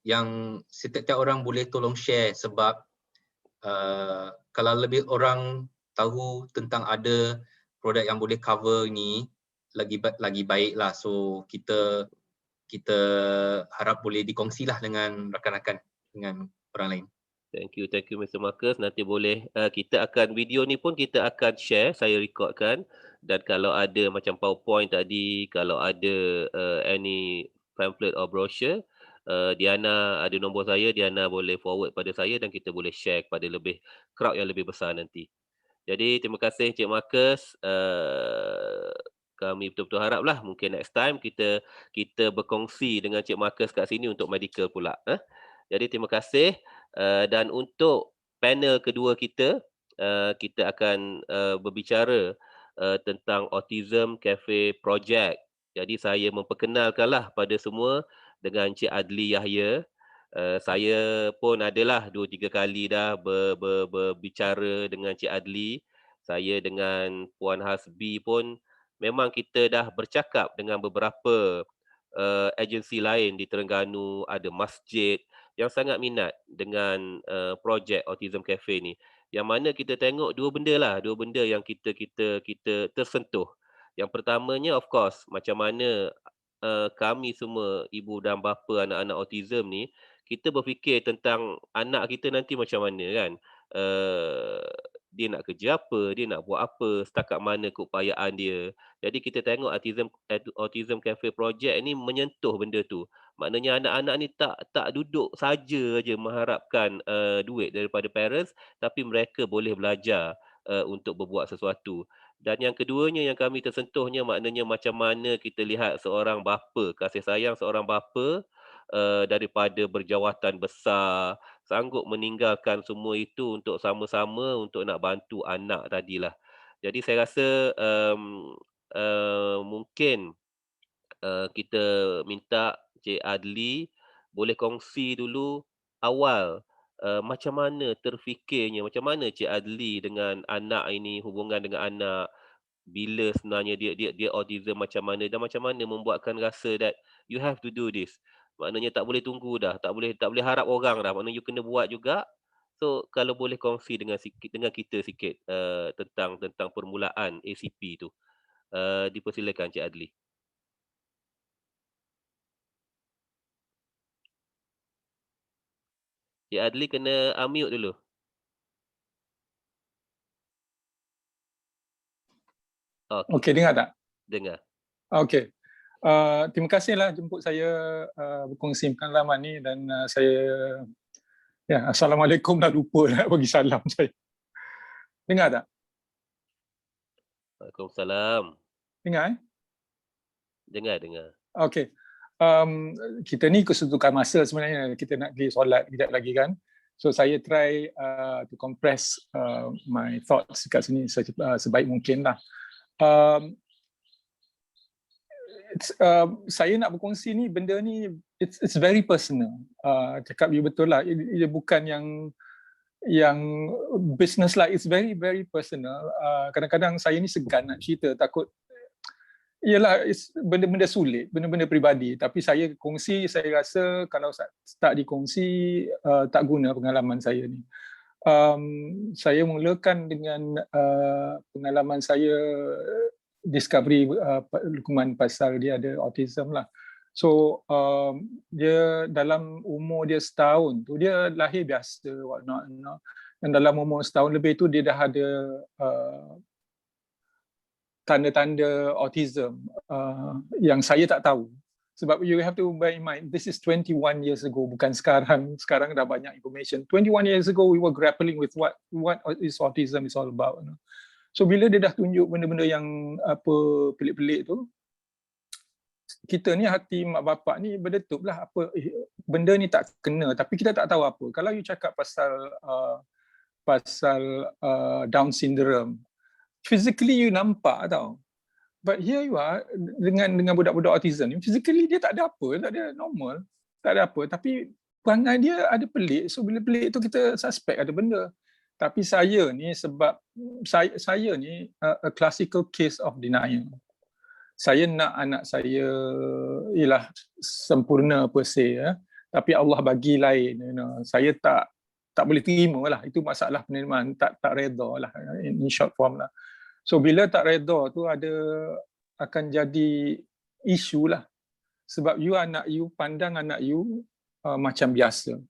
yang setiap orang boleh tolong share sebab kalau lebih orang tahu tentang ada produk yang boleh cover ni lagi baik lah. So kita harap boleh dikongsilah dengan rakan-rakan, dengan orang lain. Thank you Mr. Marcus. Nanti boleh kita akan video ni pun kita akan share, saya recordkan, dan kalau ada macam PowerPoint tadi, kalau ada any pamphlet or brochure, Diana ada nombor saya, Diana boleh forward pada saya dan kita boleh share kepada crowd yang lebih besar nanti. Jadi terima kasih Encik Marcus. Kami betul-betul haraplah mungkin next time kita berkongsi dengan Encik Marcus kat sini untuk medical pula. Jadi terima kasih. Dan untuk panel kedua kita, kita akan berbicara tentang Autism Cafe Project. Jadi saya memperkenalkanlah pada semua dengan Encik Adli Yahya. Saya pun adalah 2-3 kali dah berbicara dengan Encik Adli. Saya dengan Puan Hasbi pun memang kita dah bercakap dengan beberapa agensi lain di Terengganu, ada masjid yang sangat minat dengan projek Autism Cafe ni. Yang mana kita tengok dua benda yang kita tersentuh. Yang pertamanya of course macam mana kami semua ibu dan bapa anak-anak autism ni, kita berfikir tentang anak kita nanti macam mana kan. Dia nak kerja apa, dia nak buat apa, setakat mana keupayaan dia. Jadi kita tengok Autism Cafe Project ni menyentuh benda tu. Maknanya anak-anak ni tak duduk saja aja mengharapkan duit daripada parents, tapi mereka boleh belajar untuk berbuat sesuatu. Dan yang keduanya yang kami tersentuhnya, maknanya macam mana kita lihat seorang bapa, kasih sayang seorang bapa daripada berjawatan besar, sanggup meninggalkan semua itu untuk sama-sama untuk nak bantu anak tadilah. Jadi saya rasa mungkin kita minta Cik Adli boleh kongsi dulu awal macam mana terfikirnya, macam mana Cik Adli dengan anak ini, hubungan dengan anak, bila sebenarnya dia autism macam mana, dan macam mana membuatkan rasa that you have to do this. Maknanya tak boleh tunggu dah, tak boleh harap orang dah. Maknanya you kena buat juga. So kalau boleh kongsi dengan kita sikit tentang permulaan ACP tu. Dipersilakan Cik Adli. Cik Adli kena unmute dulu. Okey, Okey, dengar tak? dengar. Okey. Terima kasihlah jemput saya berkongsi pengalaman ni dan saya Assalamualaikum, dah lupa nak bagi salam saya. Dengar tak? Waalaikumsalam. Dengar Dengar. Okey. Kita ni kesuntukan masa sebenarnya, kita nak pergi solat kejap lagi kan. So saya try to compress my thoughts kat sini sebaik mungkin lah. Saya nak berkongsi ni, benda ni it's very personal. Cakap you betul lah, ia bukan yang business lah, it's very very personal. Kadang-kadang saya ni segan nak cerita, takut ialah benda-benda sulit, benda-benda peribadi, tapi saya kongsi, saya rasa kalau tak dikongsi tak guna pengalaman saya ni. Saya mulakan dengan pengalaman saya discovery Luqman pasal dia ada autism lah. So dia dalam umur dia setahun tu, dia lahir biasa whatnot, dan dalam umur setahun lebih tu dia dah ada tanda-tanda autism yang saya tak tahu. Sebab you have to bear in mind, this is 21 years ago, bukan sekarang. Sekarang dah banyak information. 21 years ago, we were grappling with what is autism is all about. So bila dia dah tunjuk benda-benda yang pelik-pelik tu, kita ni hati mak bapak ni berdetup lah, benda ni tak kena, tapi kita tak tahu apa. Kalau you cakap pasal Down syndrome, physically you nampak tau. But here you are dengan budak-budak autism ni, physically dia tak ada apa, tak ada normal, tak ada apa, tapi perangai dia ada pelik. So bila pelik tu kita suspect ada benda. Tapi saya ni sebab saya ni a classical case of denial. Saya nak anak saya ialah sempurna per se, tapi Allah bagi lain. Saya tak boleh terima lah. Itu masalah penerimaan, tak reda lah, in short form lah. So bila tak reda tu akan jadi isu lah. Sebab anak you pandang anak you macam biasa.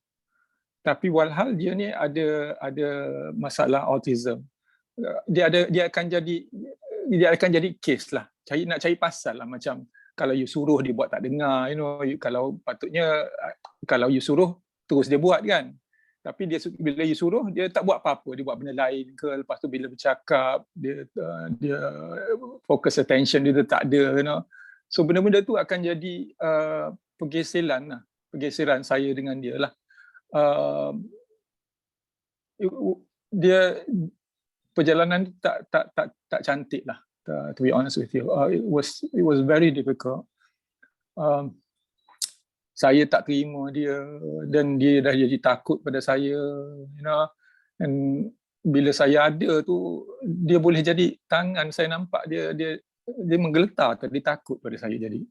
Tapi walhal dia ni ada masalah autism. Dia akan jadi case lah. Nak cari pasal lah, macam kalau you suruh dia buat tak dengar, kalau patutnya kalau you suruh terus dia buat kan. Tapi bila you suruh dia tak buat apa-apa, dia buat benda lain ke, lepas tu bila bercakap dia focus attention dia tak ada, So benda-benda tu akan jadi pergeseran saya dengan dia lah. Dia perjalanan tak cantik lah, to be honest with you. It was very difficult. Saya tak terima dia dan dia dah jadi takut pada saya, and bila saya ada tu dia boleh jadi tangan saya nampak dia menggeletar, dia takut pada saya. Jadi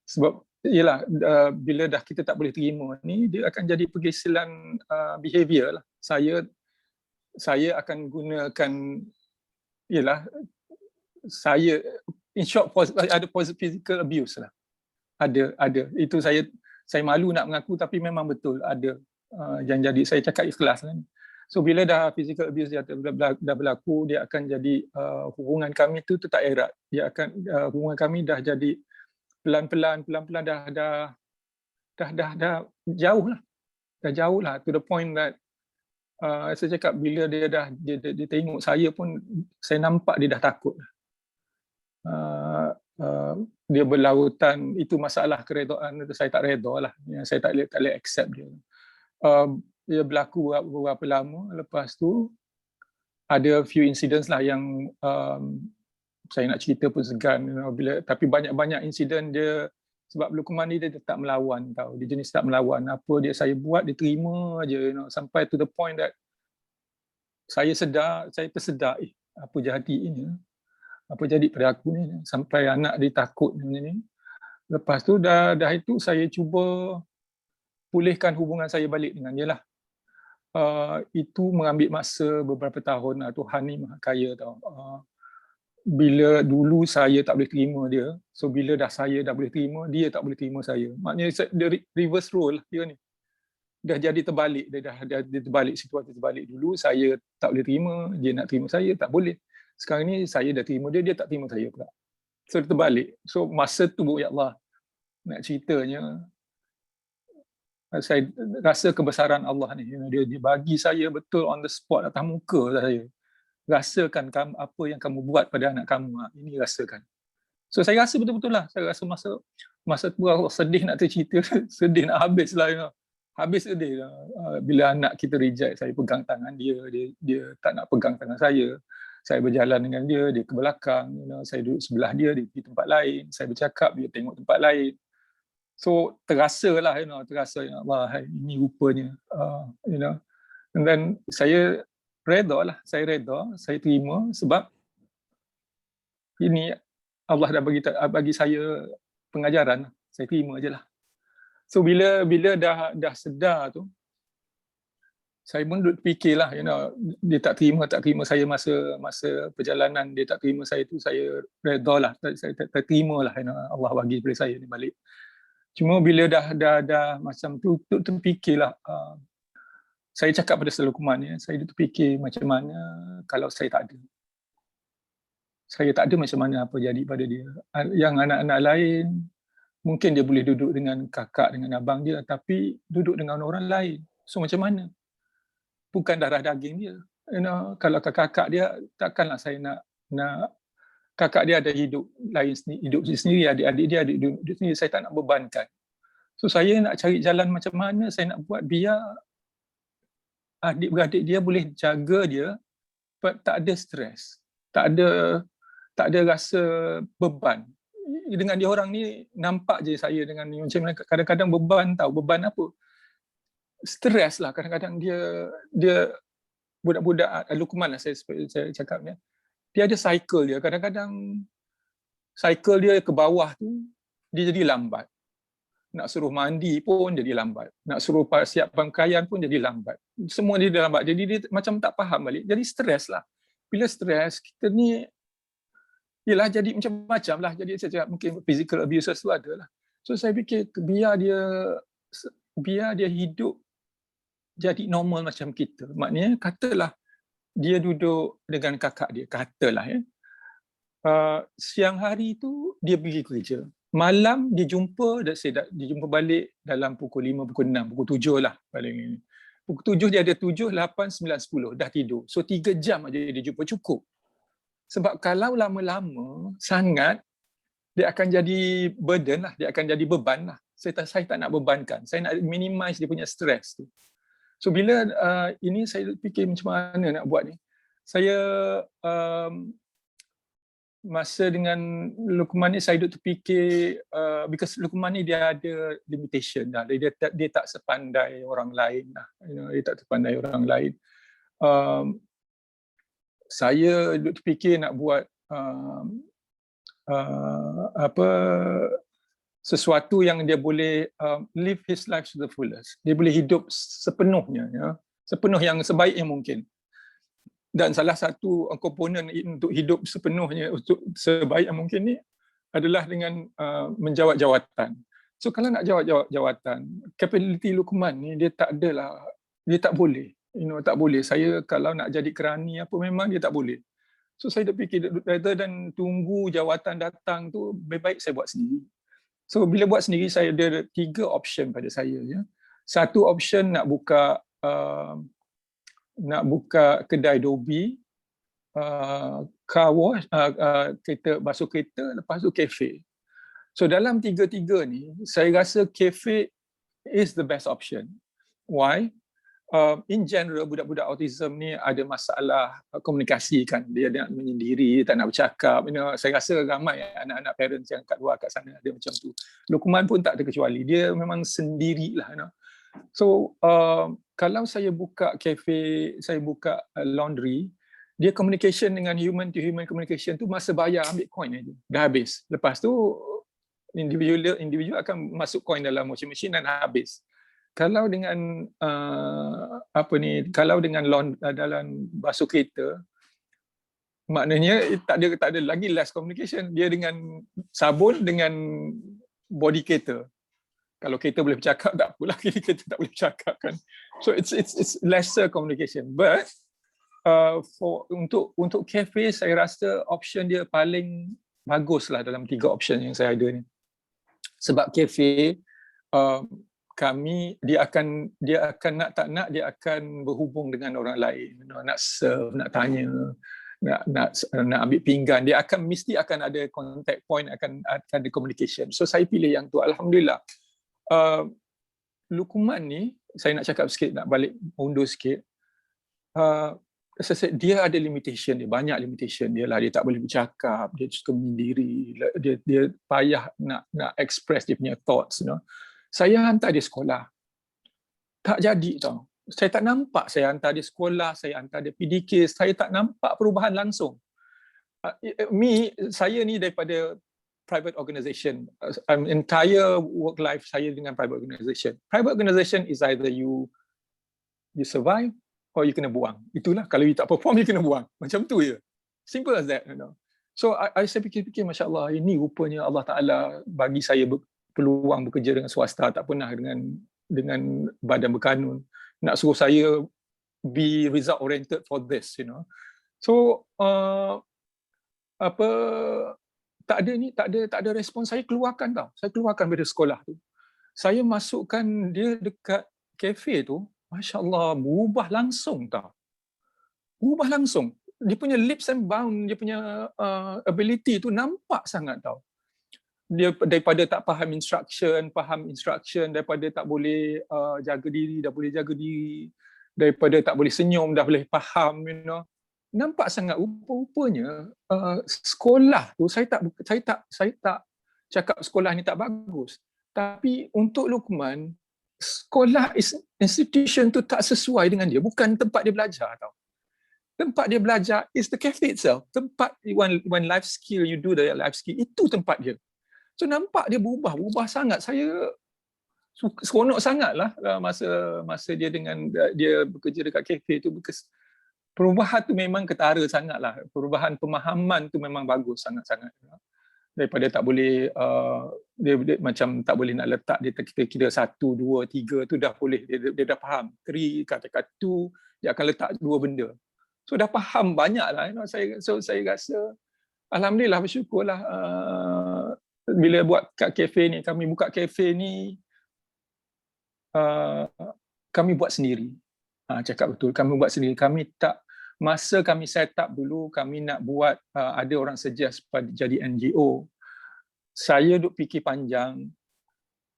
sebab ialah bila dah kita tak boleh terima ni, dia akan jadi pergeseran behavior lah. Saya akan gunakan, ialah saya in short ada physical abuse lah. Ada itu saya malu nak mengaku, tapi memang betul ada yang jadi. Saya cakap ikhlas kan. So bila dah physical abuse dah berlaku, dia akan jadi hubungan kami tu tak erat. Dia akan hubungan kami dah jadi pelan-pelan dah jauh lah. Dah jauh lah, to the point that saya cakap bila dia tengok saya pun saya nampak dia dah takut. Dia berlautan, itu masalah keredaan, saya tak reda lah, saya tak boleh accept dia. Dia berlaku berapa lama, lepas tu ada few incidents lah yang saya nak cerita pun segan, tapi banyak insiden dia. Sebab Luqman ni dia tak melawan tau, dia jenis tak melawan. Apa saya buat dia terima aje, sampai to the point that saya tersedar, apa jadi ini, apa jadi pada aku ni, sampai anak dia takut ni. Lepas tu dah itu saya cuba pulihkan hubungan saya balik dengan dia lah. Itu mengambil masa beberapa tahun lah. Tuhan ni maha kaya tau. Bila dulu saya tak boleh terima dia, so bila saya dah boleh terima, dia tak boleh terima saya. Maknanya dia reverse role lah dia ni. Dah jadi terbalik, dia terbalik, situasi terbalik. Dulu saya tak boleh terima, dia nak terima saya, tak boleh. Sekarang ni saya dah terima dia, dia tak terima saya pula. So dia terbalik. So masa tu, ya Allah, nak ceritanya, saya rasa kebesaran Allah ni. Dia bagi saya betul on the spot atas muka saya. Rasakan apa yang kamu buat pada anak kamu. Ini rasakan. So saya rasa betul-betul lah. Saya rasa masa tu sedih nak tercerita. Sedih nak habis lah. Habis sedih lah. Bila anak kita reject, saya pegang tangan dia tak nak pegang tangan saya. Saya berjalan dengan dia ke belakang. Saya duduk sebelah dia di tempat lain. Saya bercakap, dia tengok tempat lain. So terasa lah, terasa wah ini rupanya, and then saya reda, saya terima sebab ini Allah dah bagi saya pengajaran, saya terima je lah. So bila dah sedar tu, saya pun duduk fikirlah, dia tak terima saya masa perjalanan, dia tak terima saya tu, saya reda lah, saya terima lah, Allah bagi pada saya ni balik. Cuma bila dah macam tu terfikirlah, saya cakap pada Luqman, saya terfikir macam mana kalau saya tak ada. Saya tak ada, macam mana apa jadi pada dia. Yang anak-anak lain, mungkin dia boleh duduk dengan kakak, dengan abang dia, tapi duduk dengan orang lain. So macam mana? Bukan darah daging dia. Kalau kakak dia, takkanlah saya nak kakak dia ada hidup lain, hidup sendiri, adik-adik dia ada hidup sendiri, saya tak nak bebankan. So saya nak cari jalan macam mana saya nak buat biar adik-beradik dia boleh jaga dia, but tak ada stres, tak ada rasa beban. Dengan dia orang ni nampak je saya dengan ni macam kadang-kadang beban, tahu beban apa? Stres lah kadang-kadang dia budak-budak Luqman lah saya cakapnya. Dia ada cycle dia. Kadang-kadang cycle dia ke bawah tu, dia jadi lambat. Nak suruh mandi pun jadi lambat. Nak suruh siap pakaian pun jadi lambat. Semua dia lambat. Jadi dia macam tak faham balik. Jadi stres lah. Bila stres, kita ni yelah jadi macam-macam lah. Jadi saya cakap mungkin physical abuse tu ada lah. So saya fikir biar dia hidup jadi normal macam kita. Maknanya katalah dia duduk dengan kakak dia, katalah siang hari tu dia pergi kerja, malam dia jumpa balik dalam pukul 5, pukul 6, pukul 7 lah paling ini. Pukul 7 dia ada 7, 8, 9, 10 dah tidur. So 3 jam aja dia jumpa cukup. Sebab kalau lama-lama sangat, dia akan jadi burden lah, dia akan jadi beban lah. Saya tak nak bebankan, saya nak minimize dia punya stres tu. So bila ini saya fikir macam mana nak buat ni. Saya masa dengan Luqman ni saya duduk terfikir, because Luqman ni dia ada limitation dah. Dia tak sepandai orang lain lah. Dia tak sepandai orang lain. Saya duduk terfikir nak buat sesuatu yang dia boleh live his life to the fullest. Dia boleh hidup sepenuhnya, sepenuh yang sebaik yang mungkin. Dan salah satu komponen untuk hidup sepenuhnya, untuk sebaik yang mungkin ni adalah dengan menjawat jawatan. So kalau nak jawat jawatan, capability Luqman ni dia tak adalah, dia tak boleh. Tak boleh. Saya kalau nak jadi kerani apa memang dia tak boleh. So saya terfikir rather than tunggu jawatan datang tu, lebih baik saya buat sendiri. So bila buat sendiri, saya ada 3 option pada saya. Satu option nak buka kedai dobi, car wash, kereta basuh kereta, lepas tu kafe. So dalam 3 ni, saya rasa kafe is the best option. Why? In general, budak-budak autism ni ada masalah komunikasi kan. Dia nak menyendiri, dia tak nak bercakap. Saya rasa ramai anak-anak parents yang kat luar kat sana ada macam tu. Luqman pun tak terkecuali. Dia memang sendirilah. So kalau saya buka cafe, saya buka laundry, dia communication dengan human to human communication tu masa bayar ambil coin aja. Dah habis. Lepas tu individu akan masuk coin dalam washing machine dan habis. kalau dengan kalau dengan dalam basuh kereta, maknanya tak ada lagi less communication. Dia dengan sabun dengan body kereta. Kalau kereta boleh bercakap, tak apalah, kereta tak boleh bercakap kan. So it's lesser communication. But untuk cafe, saya rasa option dia paling bagus lah dalam 3 option yang saya ada ni. Sebab cafe dia akan nak tak nak dia akan berhubung dengan orang lain, nak serve, nak tanya, nak ambil pinggan, dia mesti akan ada contact point, akan ada communication. So saya pilih yang tu, alhamdulillah. Luqman ni, saya nak cakap sikit, nak balik undur sikit. Dia ada limitation dia, banyak limitation dia lah. Dia tak boleh bercakap, dia suka menyendiri, dia payah nak express dia punya thoughts, Saya hantar dia sekolah, tak jadi tau. Saya tak nampak saya hantar dia sekolah, saya hantar dia PDK, saya tak nampak perubahan langsung. Saya ni daripada private organisation. Entire work life saya dengan private organisation. Private organisation is either you survive or you kena buang. Itulah, kalau you tak perform, you kena buang. Macam tu je. Simple as that. So saya fikir-fikir, Masya Allah, ini rupanya Allah Ta'ala bagi saya peluang bekerja dengan swasta, tak pernah dengan badan berkanun. Nak suruh saya be result oriented for this, So tak ada respon. Saya keluarkan tau. Saya keluarkan dari sekolah tu. Saya masukkan dia dekat kafe tu, Masya Allah, berubah langsung tau. Berubah langsung. Dia punya leaps and bounds, dia punya ability tu nampak sangat tau. Dia daripada tak faham instruction, daripada tak boleh jaga diri, dah boleh jaga diri, daripada tak boleh senyum, dah boleh faham, Nampak sangat rupa-rupanya sekolah tu, saya tak cakap sekolah ni tak bagus. Tapi untuk Luqman, sekolah institution tu tak sesuai dengan dia, bukan tempat dia belajar tau. Tempat dia belajar is the cafe itself. Tempat when life skill, you do the life skill, itu tempat dia. So nampak dia berubah sangat. Saya seronok sangatlah masa dia bekerja dekat kafe tu, perubahan tu memang ketara sangatlah. Perubahan pemahaman tu memang bagus sangat-sangat. Daripada tak boleh dia macam tak boleh nak letak dia, kita kira 1, 2, 3 tu dah boleh, dia dah faham. 3 katakan 2, dia akan letak 2 benda. So dah faham banyaklah. Saya rasa alhamdulillah, bersyukurlah bila buat kat kafe ni, kami buka kafe ni kami buat sendiri. Cakap betul, kami buat sendiri. Masa kami set up dulu, kami nak buat, ada orang suggest jadi NGO. Saya duk fikir panjang.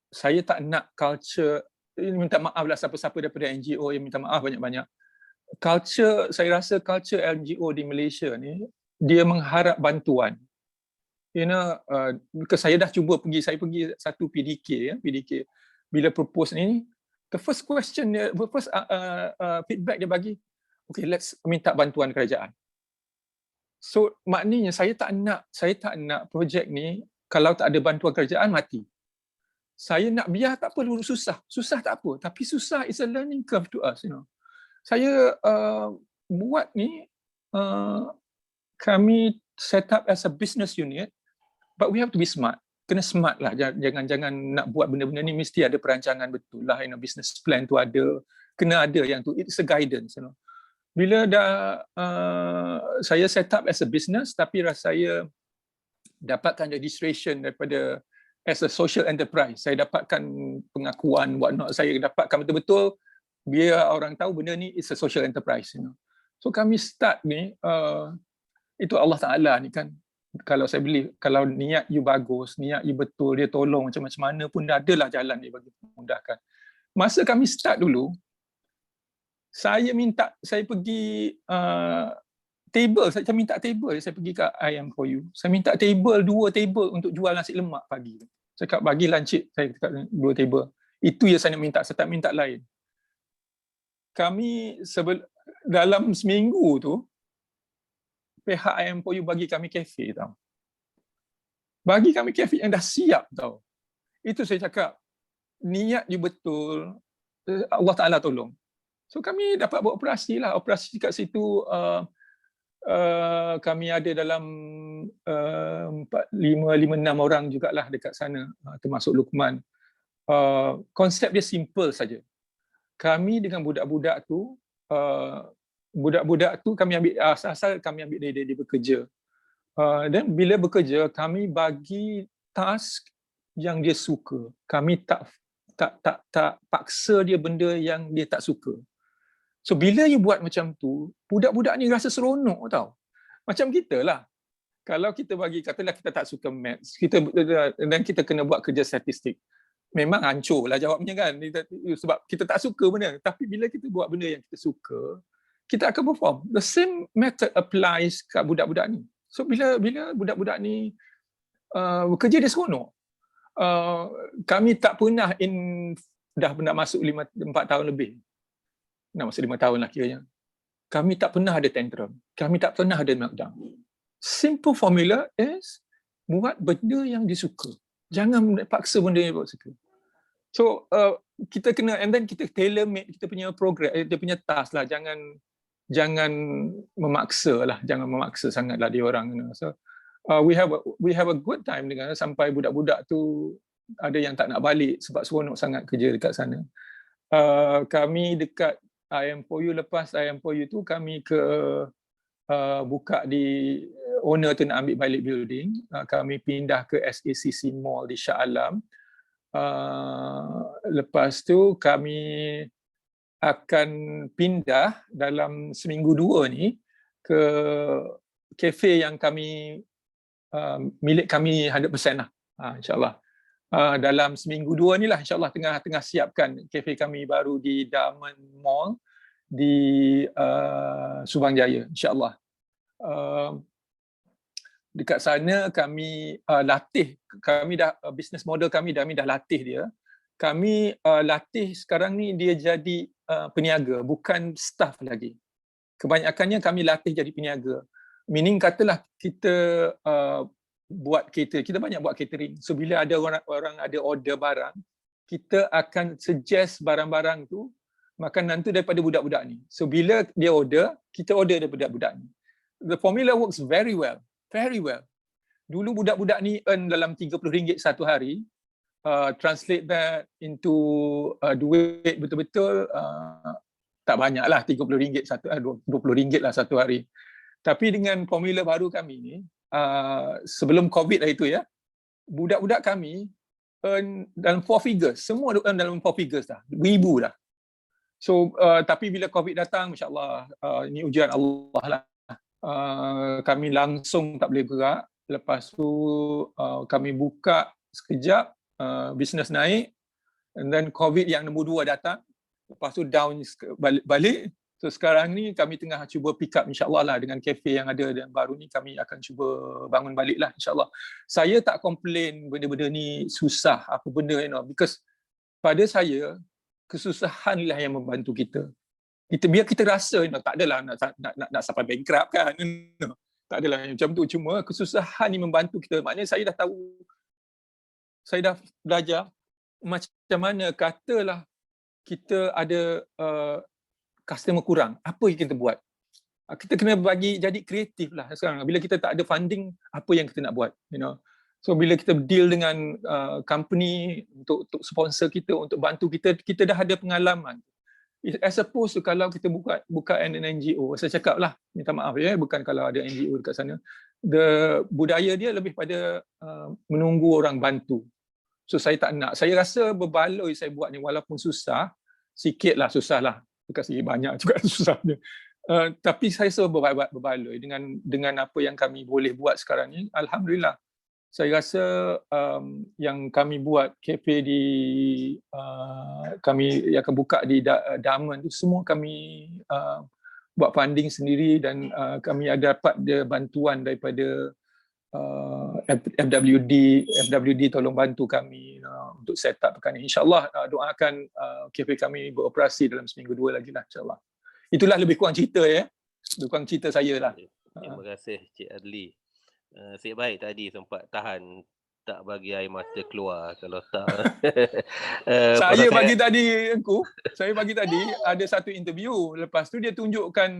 Saya tak nak culture, minta maaf lah siapa-siapa daripada NGO yang minta maaf banyak-banyak. Saya rasa culture NGO di Malaysia ni, dia mengharap bantuan. Saya dah cuba saya pergi satu PDK. Bila propose ni, the first question, feedback dia bagi, okay, let's minta bantuan kerajaan. So maknanya saya tak nak projek ni kalau tak ada bantuan kerajaan mati. Saya nak biar tak perlu susah tak apa, tapi susah is a learning curve to us, Saya buat ni, kami set up as a business unit, but we have to be smart. Kena smart lah, jangan nak buat benda-benda ni mesti ada perancangan betul lah, business plan tu ada, kena ada yang tu, it's a guidance, Bila dah saya set up as a business, tapi saya dapatkan registration daripada as a social enterprise, saya dapatkan pengakuan whatnot, saya dapatkan betul-betul biar orang tahu benda ni is a social enterprise, So kami start ni, itu Allah Ta'ala ni kan, kalau saya beli, kalau niat you bagus, niat you betul, dia tolong macam mana pun dah adalah jalan dia bagi memudahkan. Masa kami start dulu, saya pergi table, saya minta table, saya pergi ke IM for you. Saya minta table, 2 table untuk jual nasi lemak pagi. Saya cakap bagi lancip, saya cakap 2 table. Itu yang saya nak minta, saya tak minta lain. Kami dalam seminggu tu, pihak IM for you bagi kami kafe tau. Bagi kami kafe yang dah siap tau. Itu saya cakap, niat you betul, Allah Ta'ala tolong. So kami dapat buat operasi lah. Operasi kat situ kami ada dalam 5-6 orang jugalah dekat sana, termasuk Luqman. Konsep dia simple saja. Kami dengan budak-budak tu, kami ambil asal kami ambil dia bekerja. Dan bila bekerja, kami bagi task yang dia suka. Kami tak paksa dia benda yang dia tak suka. So bila you buat macam tu, budak-budak ni rasa seronok tau. Macam kita lah. Kalau kita bagi, katalah kita tak suka maths, dan kita kena buat kerja statistik. Memang hancur lah jawabnya kan. Sebab kita tak suka benda. Tapi bila kita buat benda yang kita suka, kita akan perform. The same method applies kat budak-budak ni. So bila budak-budak ni bekerja, dia seronok. Kami tak pernah dah masuk 4 tahun lebih. Nak masuk 5 tahun lah kiranya. Kami tak pernah ada tantrum. Kami tak pernah ada meltdown. Simple formula is buat benda yang disuka. Jangan paksa benda yang suka. So kita kena, and then kita tailor make kita punya program, dia punya task lah. Jangan memaksa lah. Jangan memaksa sangatlah dia orang. So we have a good time dengan sampai budak-budak tu ada yang tak nak balik sebab seronok sangat kerja dekat sana. Kami dekat IM4U, lepas IM4U tu kami buka di owner tu nak ambil balik building. Kami pindah ke SACC Mall di Shah Alam. Lepas tu kami akan pindah dalam seminggu 2 ni ke kafe yang kami milik kami 100% lah, insyaAllah. Dalam seminggu 2 ni lah insyaAllah tengah siapkan kafe kami baru di Diamond Mall di Subang Jaya, insyaAllah. Dekat sana kami latih, kami dah business model kami dah latih dia. Kami latih sekarang ni dia jadi peniaga, bukan staff lagi. Kebanyakannya kami latih jadi peniaga. Meaning katalah kita buat catering, kita banyak buat catering. So bila ada orang ada order barang, kita akan suggest barang-barang tu makanan tu daripada budak-budak ni. So bila dia order, kita order daripada budak-budak ni. The formula works very well. Very well. Dulu budak-budak ni earn dalam RM30 satu hari. Translate that into duit betul-betul tak banyak lah, RM30 RM20 lah satu hari. Tapi dengan formula baru kami ni, sebelum COVID lah itu ya, budak-budak kami earn dalam 4 figures. Semua earn dalam 4 figures dah. Ribu dah. So tapi bila COVID datang, Masya Allah, ini ujian Allah lah. Kami langsung tak boleh gerak. Lepas tu kami buka sekejap, bisnes naik, and then COVID yang nombor 2 datang. Lepas tu down balik. So sekarang ni kami tengah cuba pick up insyaAllah lah dengan kafe yang ada dan baru ni kami akan cuba bangun balik lah insyaAllah. Saya tak complain benda-benda ni susah apa benda because pada saya kesusahan lah yang membantu kita. Biar kita rasa tak adalah nak sampai bankrupt kan. Tak adalah macam tu, cuma kesusahan ni membantu kita. Maknanya saya dah tahu, saya dah belajar macam mana katalah kita ada customer kurang, apa yang kita buat? Kita kena jadi kreatif lah sekarang. Bila kita tak ada funding, apa yang kita nak buat? So bila kita deal dengan company untuk sponsor kita, untuk bantu kita, kita dah ada pengalaman. As opposed to kalau kita buka an NGO, saya cakap lah, minta maaf ya, bukan kalau ada NGO dekat sana, budaya dia lebih pada menunggu orang bantu. So saya tak nak, saya rasa berbaloi saya buat ni walaupun susah, sikit lah susah lah, kasih banyak juga susahnya. Tapi saya selalu berbaloi dengan apa yang kami boleh buat sekarang ni. Alhamdulillah, saya rasa yang kami buat kafe di kami yang akan buka di Diamond tu semua kami buat funding sendiri dan kami ada dapat bantuan daripada FWD tolong bantu kami untuk set up perkara ini. InsyaAllah doakan kafe kami beroperasi dalam seminggu 2 lagi lah insyaAllah. Itulah lebih kurang cerita ya. Lebih kurang cerita saya lah. Terima kasih Cik Adli. Nasib baik tadi sempat tahan tak bagi air mata keluar kalau tak. Saya pasal bagi tadi saya bagi tadi ada satu interview, lepas tu dia tunjukkan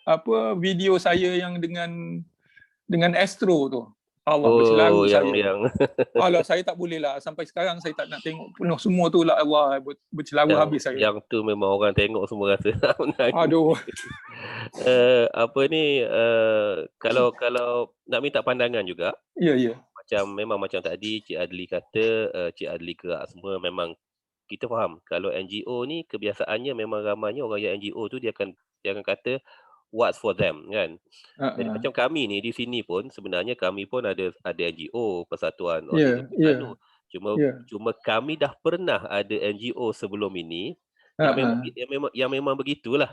apa video saya yang dengan Astro tu. Allah bercelaru saya. yang Alah, saya tak boleh lah. Sampai sekarang saya tak nak tengok penuh semua tu lah. Allah, bercelaru habis saya. yang tu memang orang tengok semua rasa nak menangis. Aduh. Apa ni, kalau nak minta pandangan juga, Ya, ya. memang macam tadi Cik Adli kata, Cik Adli gerak semua, memang kita faham kalau NGO ni kebiasaannya memang ramainya orang yang NGO tu dia akan kata what's for them, kan. Jadi macam kami ni di sini pun sebenarnya kami pun ada NGO, Persatuan Autism Terengganu. Cuma kami dah pernah ada NGO sebelum ini yang memang begitulah.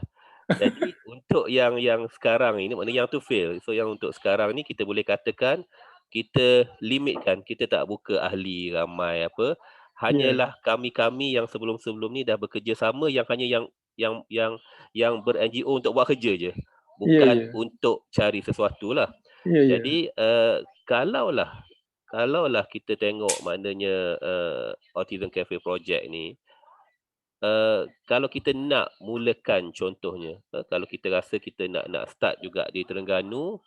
Jadi untuk yang sekarang ini, maknanya yang tu fail. So yang untuk sekarang ni kita boleh katakan kita limitkan, kita tak buka ahli ramai apa. Hanyalah kami-kami yang sebelum-sebelum ni dah bekerja sama yang hanya yang ber-NGO untuk buat kerja je. Bukan untuk cari sesuatu lah. Jadi kalaulah kita tengok maknanya Autism Cafe Project ni, kalau kita nak mulakan contohnya, kalau kita rasa kita nak start juga di Terengganu,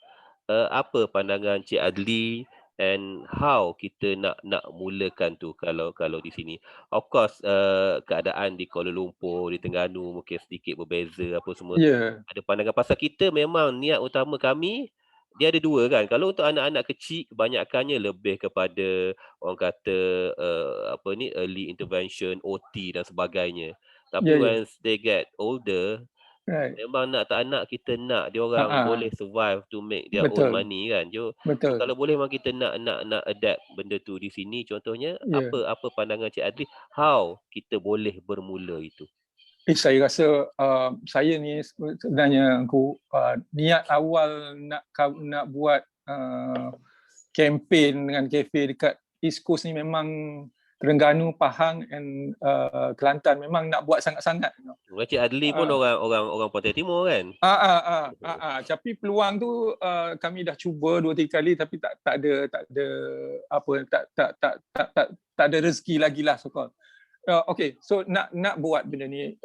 apa pandangan Cik Adli and how kita nak mulakan tu kalau di sini. Of course keadaan di Kuala Lumpur, di Terengganu mungkin sedikit berbeza apa semua. Ada pandangan pasal kita memang niat utama kami dia ada dua kan. Kalau untuk anak-anak kecil kebanyakannya lebih kepada orang kata early intervention, OT dan sebagainya. Tapi once they get older, memang nak tak nak kita nak dia orang boleh survive to make their own money kan. So kalau boleh memang kita nak adapt benda tu di sini contohnya. Apa pandangan Cik Adli how kita boleh bermula itu? Saya rasa saya ni sebenarnya niat awal nak buat kempen dengan kafe dekat East Coast ni memang Terengganu, Pahang and Kelantan memang nak buat sangat-sangat. Cik Adli pun orang Pantai Timur kan? Tapi peluang tu kami dah cuba 2-3 kali tapi tak ada rezeki lagi lah so-called. Okay, so nak buat benda ni,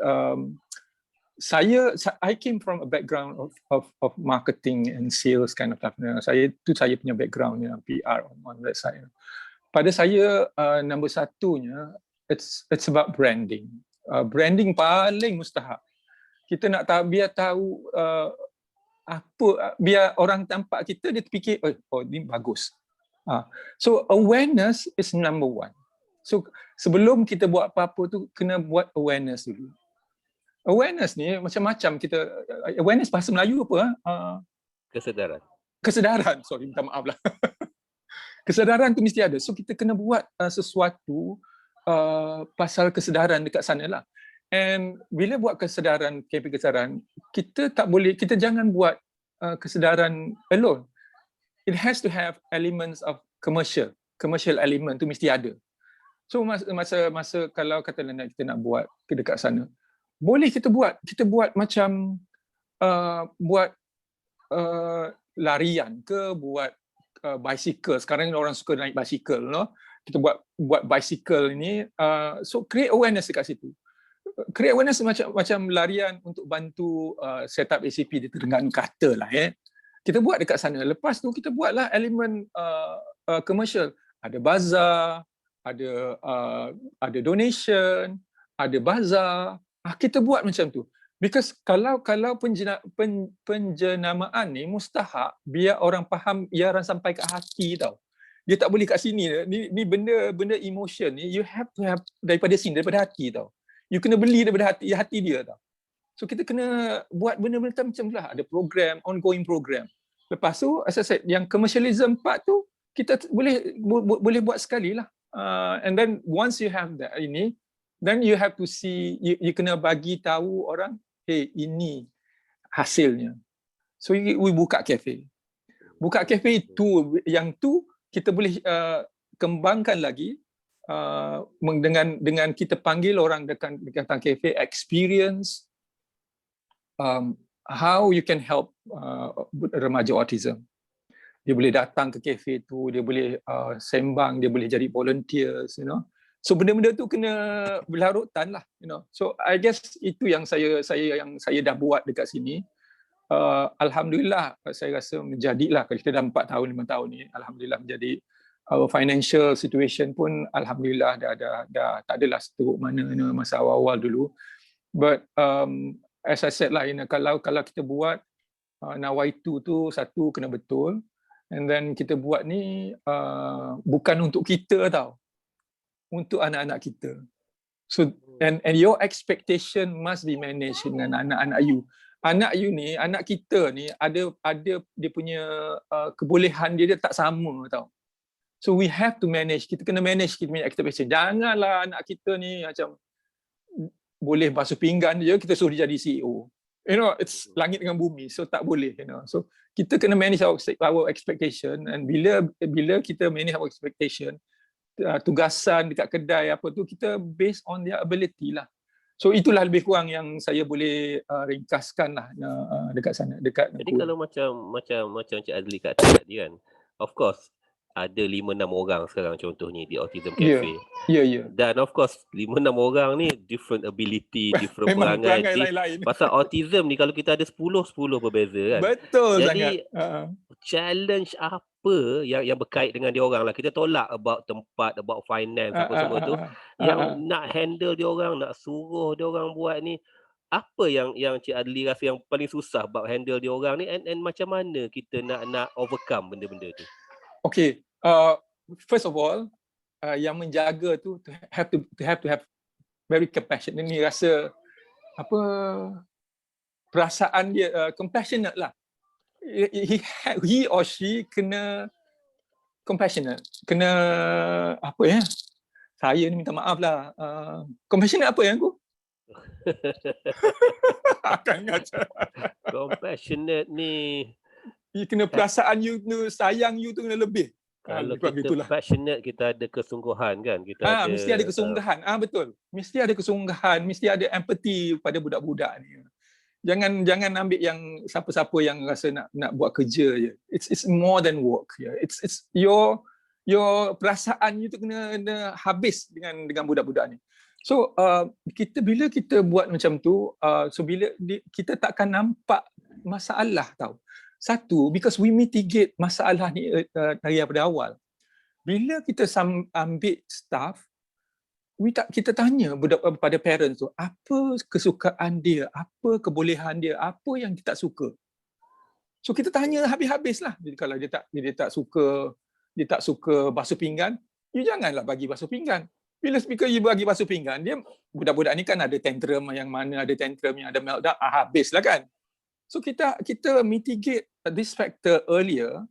I came from a background of marketing and sales kind of stuff. Saya punya background PR on that side. Pada saya nombor satunya it's about branding. Branding paling mustahak. Kita nak biar tahu biar orang tampak kita dia terfikir oh ni bagus. So awareness is number one. So sebelum kita buat apa-apa tu kena buat awareness dulu. Awareness ni macam-macam kita. Awareness bahasa Melayu apa? Kesedaran. Sorry, minta maaf lah. Kesedaran tu mesti ada. So kita kena buat sesuatu pasal kesedaran dekat sana lah. And bila buat kesedaran, KP kesedaran, kita jangan buat kesedaran alone. It has to have elements of commercial element tu mesti ada. So masa kalau katalah kita nak buat ke dekat sana, boleh kita buat macam buat larian ke, buat bicycle. Sekarang orang suka naik bicycle, no? Kita buat bicycle ini, so create awareness dekat situ. Create awareness macam larian untuk bantu set up ACP di Terengganu katalah kita buat dekat sana. Lepas tu kita buatlah elemen commercial. Ada bazar, ada donation, ada bazar. Kita buat macam tu. Because kalau penjenamaan ni mustahak biar orang faham, biar orang sampai ke hati tau. Dia tak boleh kat sini. Ni benda emotion ni you have to have daripada sini, daripada hati tau. You kena beli daripada hati dia tau. So kita kena buat benda-benda macam itulah. Ada program, ongoing program. Lepas tu, as I said, yang commercialism part tu kita boleh buat sekali lah. And then once you have that then you have to see, you kena bagi tahu orang, hey, ini hasilnya. So we buka kafe. Buka kafe itu, yang tu kita boleh kembangkan lagi dengan kita panggil orang datang kafe, experience how you can help remaja autism. dia boleh datang ke kafe tu, dia boleh sembang, dia boleh jadi volunteers, you know. So benda-benda tu kena berlarutan lah, you know. So I guess itu yang saya dah buat dekat sini. Alhamdulillah saya rasa menjadilah, kalau kita dah 4 tahun 5 tahun ni, alhamdulillah menjadi our financial situation pun alhamdulillah dah tak adalah seteruk mana masa awal-awal dulu. But as I said lah, you know, kalau kita buat nawaitu tu satu kena betul, and then kita buat ni bukan untuk kita tau, untuk anak-anak kita. So and your expectation must be managed dengan anak-anak you. Anak you ni, anak kita ni ada dia punya kebolehan dia tak sama tau. So we have to manage, kita kena manage kita punya expectation. Janganlah anak kita ni macam boleh basuh pinggan je kita suruh dia jadi CEO. You know, it's langit dengan bumi, so tak boleh, you know. So kita kena manage our expectation, and bila kita manage our expectation, tugasan dekat kedai apa tu kita based on their ability lah. So itulah lebih kurang yang saya boleh ringkaskan lah dekat sana, dekat. Jadi kalau macam Cik Adli kata tadi kan, of course ada 5-6 orang sekarang contohnya di Autism Cafe. Ya. Dan of course 5-6 orang ni different ability, different Memang perangai. lain-lain. Pasal autism ni kalau kita ada 10 berbeza kan. Betul Jadi, sangat. challenge apa yang berkait dengan dia orang lah. Kita tolak about tempat, about finance apa semua tu. Yang nak handle dia orang, nak suruh dia orang buat ni, apa yang Cik Adli rasa yang paling susah about handle dia orang ni, and macam mana kita nak overcome benda-benda tu? Okay, first of all, yang menjaga tu have to have very compassionate. Ini rasa apa, perasaan dia compassionate lah. He or she kena compassionate, kena apa ya? Saya ni minta maaf lah. Compassionate apa yang aku? Akan ngajar. Compassionate ni, kena perasaan you tu, sayang you tu kena lebih. Kalau kita passionate, kita ada kesungguhan kan, kita ada, mesti ada kesungguhan. Betul, mesti ada kesungguhan, mesti ada empathy pada budak-budak ni. Jangan ambil yang siapa-siapa yang rasa nak buat kerja je. It's more than work. It's your perasaan you tu kena habis dengan budak-budak ni. So bila kita buat macam tu, so bila kita takkan nampak masalah tau. Satu, because we mitigate masalah ni daripada awal. Bila kita ambil staff, kita tanya pada parents tu, apa kesukaan dia, apa kebolehan dia, apa yang dia tak suka. So kita tanya habis-habis lah. Kalau dia tak suka basuh pinggan, you janganlah bagi basuh pinggan. Bila speaker you bagi basuh pinggan, dia budak-budak ni kan ada tantrum yang mana, ada tantrum yang ada meltdown, habislah kan. So kita mitigate this factor earlier.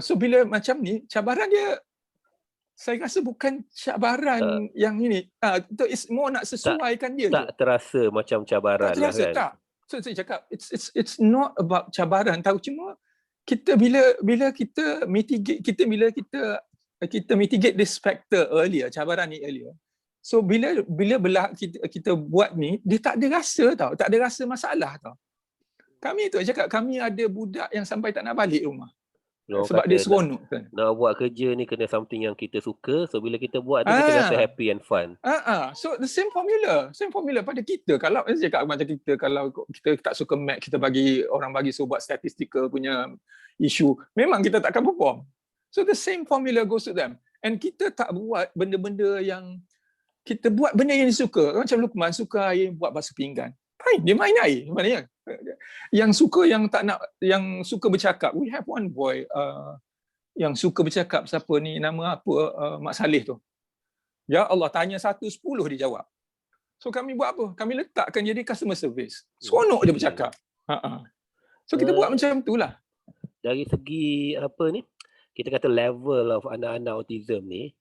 So bila macam ni, cabaran dia saya rasa bukan cabaran yang ini. It's more nak sesuaikan dia. Tak terasa macam cabaran tak terasa, lah kan. Tak. So saya cakap it's not about cabaran. Tahu cuma kita bila kita mitigate, kita mitigate this factor earlier, cabaran ni earlier. So bila kita buat ni, dia tak ada rasa tau, tak ada rasa masalah tau. Kami tu cakap, kami ada budak yang sampai tak nak balik rumah. Sebab dia seronok kan. Nak buat kerja ni kena something yang kita suka. So bila kita buat tu, kita rasa happy and fun. So the same formula pada kita. Kalau saya cakap macam kita, kalau kita tak suka math, kita orang bagi suruh buat statistical punya isu, memang kita takkan perform. So the same formula goes to them. And kita tak buat benda-benda yang kita buat benda yang disuka. Macam Luqman suka air buat basuh pinggan. Fine, dia main air. Maknanya yang suka bercakap. We have one boy yang suka bercakap, siapa ni, nama apa, Mak Saleh tu. Ya Allah, tanya 1, 10 dia jawab. So kami buat apa? Kami letakkan jadi customer service. Seronok dia bercakap. So kita buat macam itulah. Dari segi apa ni, kita kata level of anak-anak autism ni,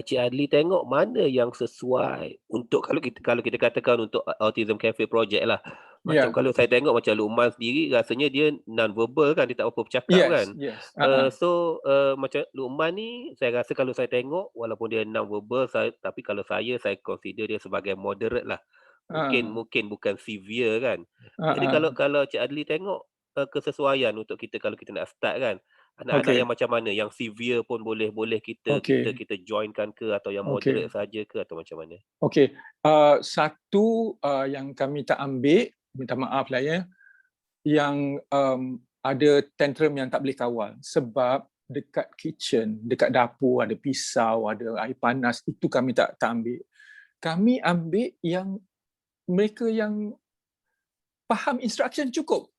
Cik Adli tengok mana yang sesuai untuk, kalau kita katakan untuk Autism Cafe project lah. Macam kalau saya tengok macam Luqman sendiri, rasanya dia non-verbal kan, dia tak apa bercakap kan. So macam Luqman ni, saya rasa kalau saya tengok, walaupun dia non-verbal, tapi kalau saya consider dia sebagai moderate lah. Mungkin bukan severe kan. Jadi kalau Cik Adli tengok kesesuaian untuk kita, kalau kita nak start kan, Anak-anak Okey. yang macam mana? Yang severe pun boleh kita Okey. joinkan ke, atau yang Okey. moderate saja ke, atau macam mana? Okey. Satu yang kami tak ambil, minta maaf lah ya, yang ada tantrum yang tak boleh kawal sebab dekat kitchen, dekat dapur ada pisau, ada air panas, itu kami tak ambil. Kami ambil yang mereka yang faham instruction cukup.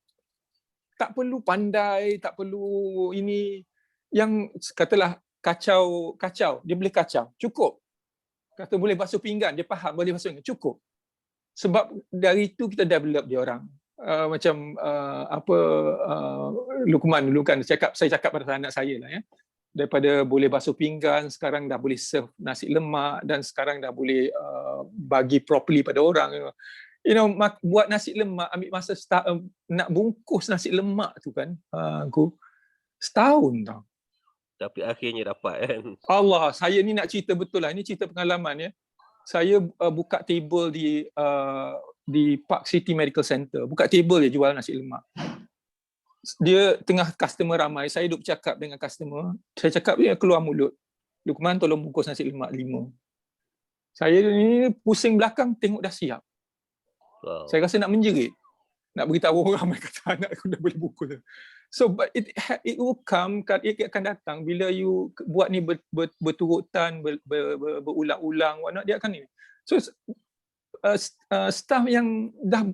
Tak perlu pandai, tak perlu ini, yang katalah kacau, dia boleh kacau, cukup. Kata boleh basuh pinggan, dia faham boleh basuh pinggan, cukup. Sebab dari itu kita develop dia orang. Macam Luqman dulu kan saya cakap pada anak saya lah ya. Daripada boleh basuh pinggan, sekarang dah boleh serve nasi lemak, dan sekarang dah boleh bagi properly pada orang. Buat nasi lemak ambil masa nak bungkus nasi lemak tu kan, setahun tau. Tapi akhirnya dapat kan. Allah, saya ni nak cerita betul lah. Ini cerita pengalaman ya. Saya buka table di Park City Medical Center. Buka table dia jual nasi lemak. Dia tengah customer ramai. Saya duduk bercakap dengan customer. Saya cakap dia keluar mulut. Luqman, tolong bungkus nasi lemak 5. Saya ni pusing belakang tengok dah siap. Wow. Saya rasa nak menjerit. Nak beritahu orang ramai kata anak aku dah boleh bungkus. So but it will come, it akan datang bila you buat ni berturutan, berulang-ulang, whatnot, dia akan ni. So staff yang dah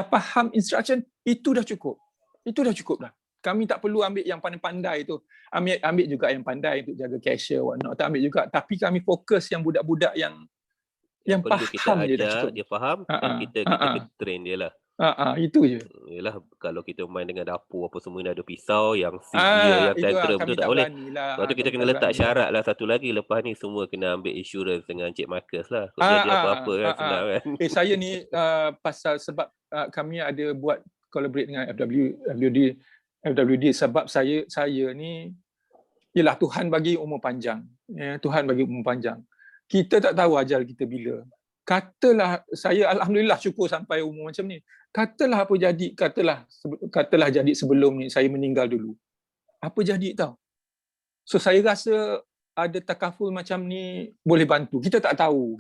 faham instruction, itu dah cukup. Itu dah cukup dah. Kami tak perlu ambil yang pandai-pandai tu. Ambil juga yang pandai untuk jaga cashier, whatnot. Tak ambil juga. Tapi kami fokus yang budak-budak yang perlu faham kita dia dah ajar, cukup. dia faham, dan kita train dia lah. Itu je. Yalah, kalau kita main dengan dapur apa semua ni, ada pisau yang severe, yang tantrum tu tak boleh. Lepas tu kita kena letak syarat lah satu lagi, lepas ni semua kena ambil insurans dengan Encik Marcus lah. Kalau jadi apa-apa kan, senang kan. Saya ni pasal sebab kami ada buat collaborate dengan FWD sebab saya ni, ialah Tuhan bagi umur panjang. Ya, Tuhan bagi umur panjang. Kita tak tahu ajal kita bila. Katalah saya alhamdulillah syukur sampai umur macam ni. Katalah apa jadi, katalah jadi sebelum ni saya meninggal dulu. Apa jadi tau. So saya rasa ada takaful macam ni boleh bantu. Kita tak tahu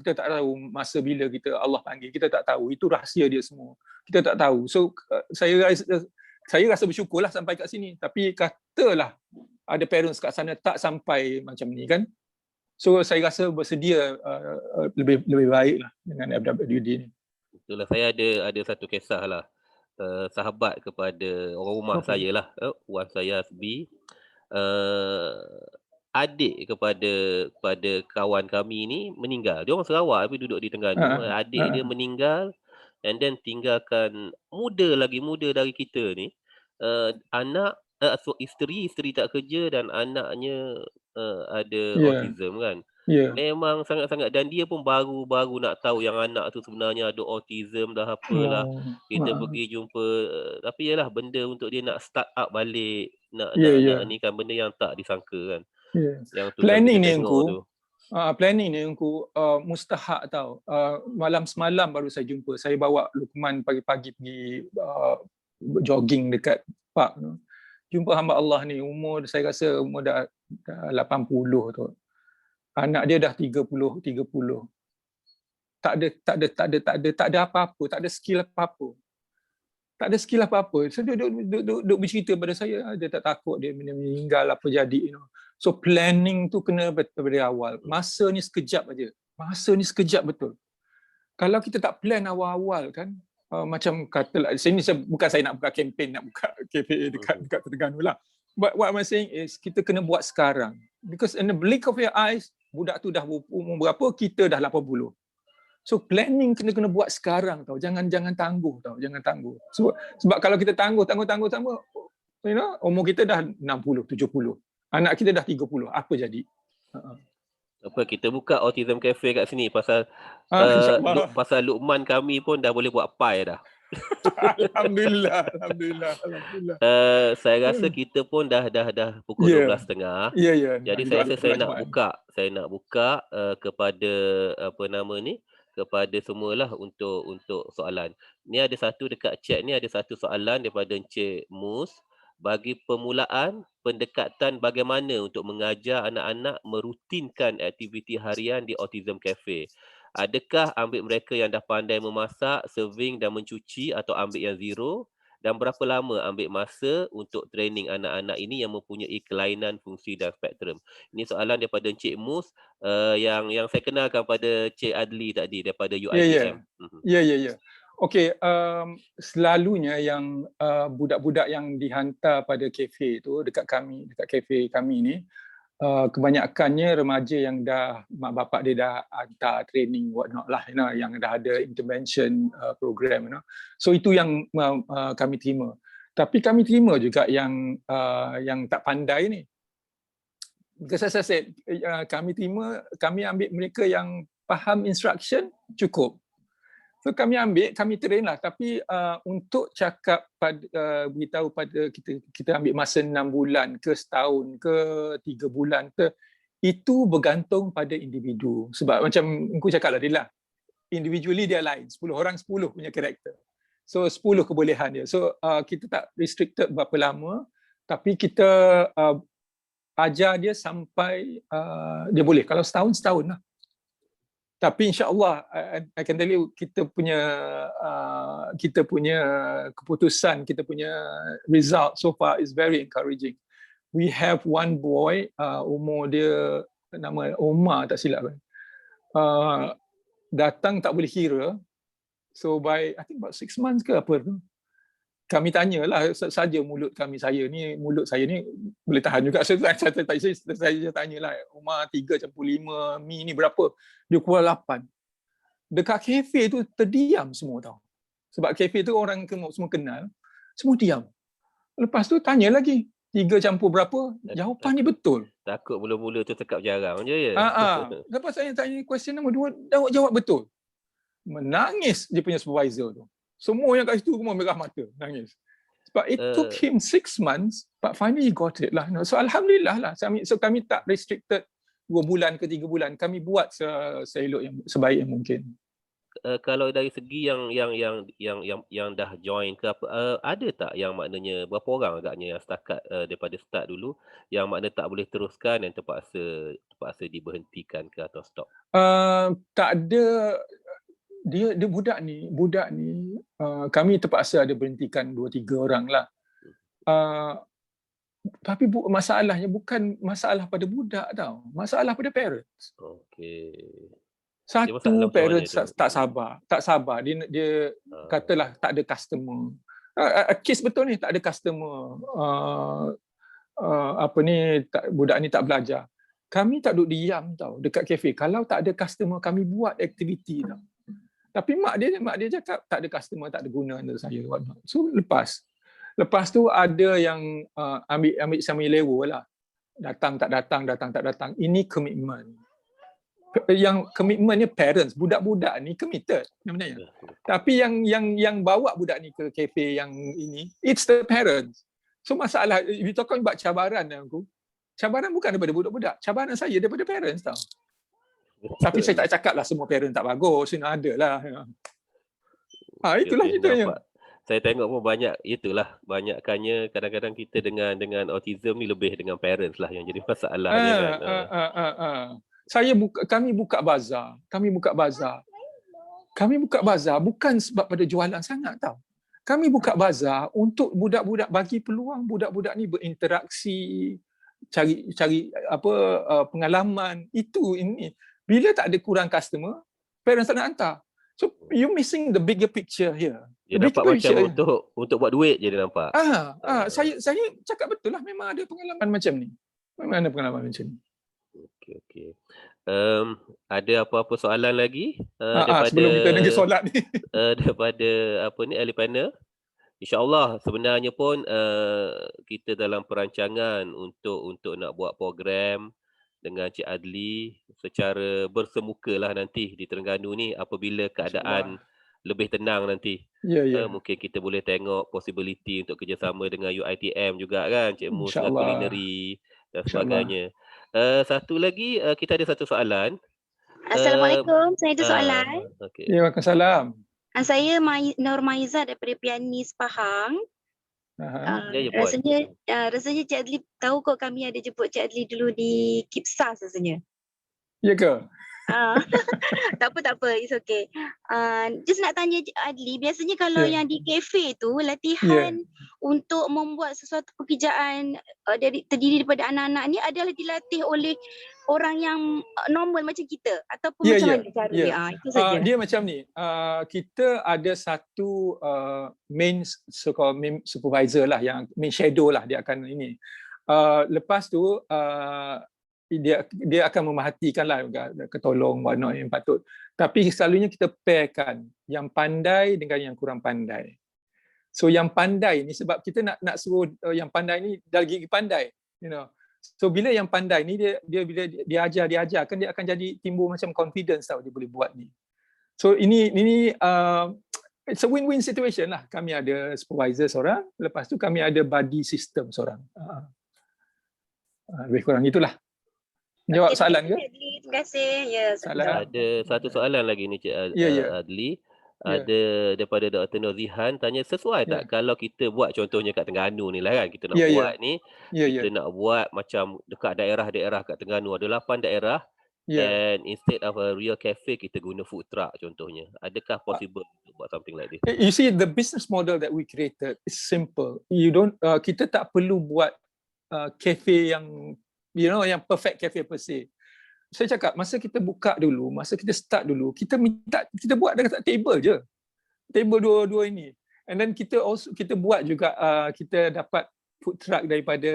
masa bila Allah panggil. Kita tak tahu. Itu rahsia dia semua. Kita tak tahu. So saya rasa bersyukurlah sampai kat sini. Tapi katalah ada parents kat sana tak sampai macam ni kan. So saya rasa bersedia lebih baik lah dengan FWD ni. Itulah, saya ada satu kisah lah. Sahabat kepada orang rumah saya lah, wan saya Hasbi, adik kepada kawan kami ni meninggal. Dia orang Sarawak tapi duduk di Terengganu. Adik dia meninggal, and then tinggalkan muda dari kita ni, anak, isteri tak kerja, dan anaknya ada autism kan. Memang sangat-sangat, dan dia pun baru nak tahu yang anak tu sebenarnya ada autism dah apalah. Kita pergi jumpa, tapi yalah, benda untuk dia nak start up balik, nak ni kan benda yang tak disangka kan. Yang tu planning kita ni planning ni mustahak tau. Malam semalam baru saya jumpa. Saya bawa Luqman pagi-pagi pergi jogging dekat park tu. Jumpa hamba Allah ni, saya rasa umur dah 80 tu. Anak dia dah 30. Tak ada apa-apa, tak ada skill apa-apa. So dia duduk bercerita pada saya, dia tak takut dia meninggal apa jadi. So planning tu kena dari awal. Masa ni sekejap betul. Kalau kita tak plan awal-awal kan, macam katalah, bukan saya nak buka kempen, nak buka KPA dekat Terengganu lah. But what I'm saying is, kita kena buat sekarang. Because in the blink of your eyes, budak tu dah umur berapa, kita dah 80. So planning kena buat sekarang tau. Jangan tangguh tau, jangan tangguh. Sebab kalau kita tangguh, umur kita dah 60, 70. Anak kita dah 30. Apa jadi? Apa, kita buka Autism Cafe kat sini pasal pasal Luqman kami pun dah boleh buat pie dah. Alhamdulillah. Saya rasa kita pun dah pukul 12.30. Jadi saya rasa saya nak buka kepada kepada semualah untuk soalan. Ni ada satu dekat chat ni, ada satu soalan daripada Encik Mus. bagi permulaan pendekatan bagaimana untuk mengajar anak-anak merutinkan aktiviti harian di Autism Cafe. Adakah ambil mereka yang dah pandai memasak, serving dan mencuci atau ambil yang zero? Dan berapa lama ambil masa untuk training anak-anak ini yang mempunyai kelainan fungsi dan spektrum? Ini soalan daripada Encik Mus yang saya kenalkan pada Cik Adli tadi daripada UiTM. Ya. Okey, selalunya yang budak-budak yang dihantar pada kafe tu dekat kafe kami ni, kebanyakannya remaja yang dah mak bapak dia dah hantar training whatnot lah, yang dah ada intervention program, So itu yang kami terima. Tapi kami terima juga yang tak pandai ni. Because as I said, kami ambil mereka yang faham instruction cukup. So kami train lah, tapi untuk cakap beritahu pada kita ambil masa 6 bulan ke setahun ke 3 bulan ke, itu bergantung pada individu. Sebab macam aku cakap lah, individually dia lain, 10 orang 10 punya karakter. So 10 kebolehan dia. So kita tak restricted berapa lama, tapi kita ajar dia sampai dia boleh. Kalau setahun lah. Tapi insya-Allah, I can tell you, kita punya keputusan, kita punya result so far is very encouraging. We have one boy, umur dia nama Omar tak silap kan. Datang tak boleh kira. So by I think about 6 months ke apa tu, kami tanyalah saja mulut saya ni boleh tahan juga. Saya tanyalah, Umar 3.5, Mi ni berapa? Dia keluar 8. Dekat kafe tu terdiam semua tau. Sebab kafe tu orang semua kenal, semua diam. Lepas tu tanya lagi, 3 campur berapa? Jawapan ni betul. Takut mula-mula tu cakap jarang je ya. Lepas saya tanya question nombor 2, jawab betul. Menangis dia punya supervisor tu. Semua yang kat situ semua merah mata, nangis. Sebab it took him 6 months, but finally he got it lah. So alhamdulillah lah. So kami tak restricted 2 bulan ke 3 bulan. Kami buat sebaik yang mungkin. Kalau dari segi yang dah join ke apa, ada tak yang maknanya berapa orang agaknya yang setakat daripada start dulu yang makna tak boleh teruskan dan terpaksa diberhentikan ke atau stop? Tak ada. Dia budak ni kami terpaksa ada berhentikan 2-3 orang lah. Tapi masalahnya bukan masalah pada budak tau, masalah pada parents. Okey. Satu, parents tak sabar. Dia katalah tak ada customer. Kes betul ni, tak ada customer. Budak ni tak belajar. Kami tak duduk diam tau dekat kafe. Kalau tak ada customer, kami buat aktiviti tau. Tapi mak dia cakap tak ada customer, tak ada guna untuk saya. So lepas tu ada yang ambil semi level lah. Datang tak datang. Ini komitmen. Yang komitmennya parents, budak-budak ni committed sebenarnya. Tapi yang bawa budak ni ke kafe yang ini, it's the parents. So masalah, if you talking about cabaran aku, cabaran bukan daripada budak-budak, cabaran saya daripada parents tau. Tapi saya tak cakap lah semua parent tak bagus, ada lah. Itulah ceritanya. Saya tengok pun banyakkannya kadang-kadang kita dengan autism ni lebih dengan parents lah yang jadi masalahnya kan. Kami buka bazar. Kami buka bazar bukan sebab pada jualan sangat tau. Kami buka bazar untuk budak-budak, bagi peluang budak-budak ni berinteraksi, cari pengalaman. Ini. Bila tak ada kurang customer, parents tak nak hantar. So you missing the bigger picture here. Dia nampak macam untuk buat duit je dia nampak. Saya cakap betul lah, memang ada pengalaman macam ni. Okey. Ada apa-apa soalan lagi daripada sebelum kita nak solat ni? Daripada ahli panel? InsyaAllah sebenarnya pun kita dalam perancangan untuk nak buat program dengan Cik Adli secara bersemuka lah nanti di Terengganu ni apabila keadaan lebih tenang nanti. Mungkin kita boleh tengok possibility untuk kerjasama dengan UiTM juga kan, Cik Mus, dengan culinary dan sebagainya. Satu lagi, kita ada satu soalan. Assalamualaikum, saya ada soalan. Waalaikumsalam. Saya Nur Maiza daripada Pianis Pahang. Ya, ya, puan. Rasanya Cik Adli tahu kot kami ada jemput Cik Adli dulu di Kipsas rasanya. Ya ke? Tak apa, it's okay. Just nak tanya Cik Adli, biasanya kalau Ya. yang di kafe tu latihan untuk membuat sesuatu pekerjaan terdiri daripada anak-anak ni adalah dilatih oleh orang yang normal macam kita ataupun Ya, macam ya, mana cara ya. dia? Itu saja. Dia macam ni, kita ada satu main so-called main supervisor lah, yang main shadow lah, dia akan ini. Lepas tu dia akan memerhatikan lah, ketolong whatnot yang patut. Tapi selalunya kita pairkan yang pandai dengan yang kurang pandai. So yang pandai ni, sebab kita nak suruh yang pandai ni dah gigi pandai, you know. So bila yang pandai ni dia bila dia ajar kan, dia akan jadi timbul macam confidence tau, dia boleh buat ni. So ini it's a win-win situation lah. Kami ada supervisor seorang, lepas tu kami ada buddy system seorang. Lebih kurang itulah. Jawab soalan ke? Terima kasih. Ya, Soalan. Ada satu soalan lagi ni Cik Adli. Ya. Ada daripada Dr. Nurzihan tanya, sesuai tak kalau kita buat contohnya kat Terengganu ni lah kan, kita nak buat ni, kita nak buat macam dekat daerah-daerah kat Terengganu, ada 8 daerah, and instead of a real cafe kita guna food truck contohnya. Adakah possible untuk buat something like this? You see, the business model that we created is simple. You don't kita tak perlu buat cafe yang yang perfect cafe per se. Saya cakap, masa kita buka dulu, masa kita start dulu, kita buat dekat table je. Table dua-dua ini. And then kita buat juga, kita dapat food truck daripada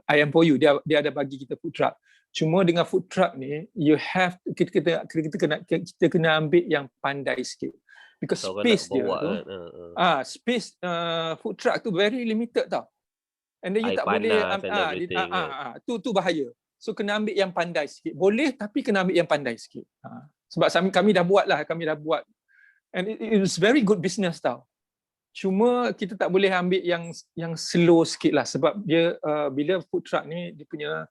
IM4U. Dia ada bagi kita food truck. Cuma dengan food truck ni, kita kena ambil yang pandai sikit. Because space dia tu, space food truck tu very limited tau. And then you tak boleh tu bahaya. So kena ambil yang pandai sikit. Boleh, tapi kena ambil yang pandai sikit. Sebab kami dah buat. And it is very good business tau. Cuma kita tak boleh ambil yang slow sikit lah, sebab dia bila food truck ni dia punya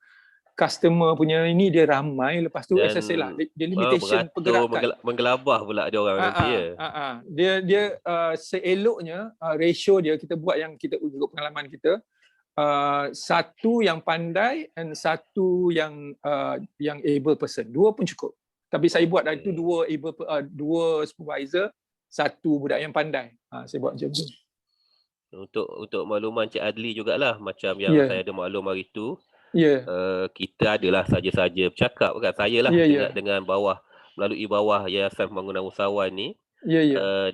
customer punya ini dia ramai, lepas tu as I say lah, dia limitation pergerakan. Menggelabah pula dia orang nanti ya. Dia seeloknya ratio dia kita buat yang kita ikut pengalaman kita, satu yang pandai and satu yang able person. Dua pun cukup. Tapi saya buat dari itu dua supervisor, satu budak yang pandai. Saya buat macam tu. Untuk makluman Cik Adli jugalah, macam yang saya ada maklum hari tu. Kita adalah saja-saja bercakap kan, saya lah dengan melalui bawah Yayasan Pembangunan Usahawan ni,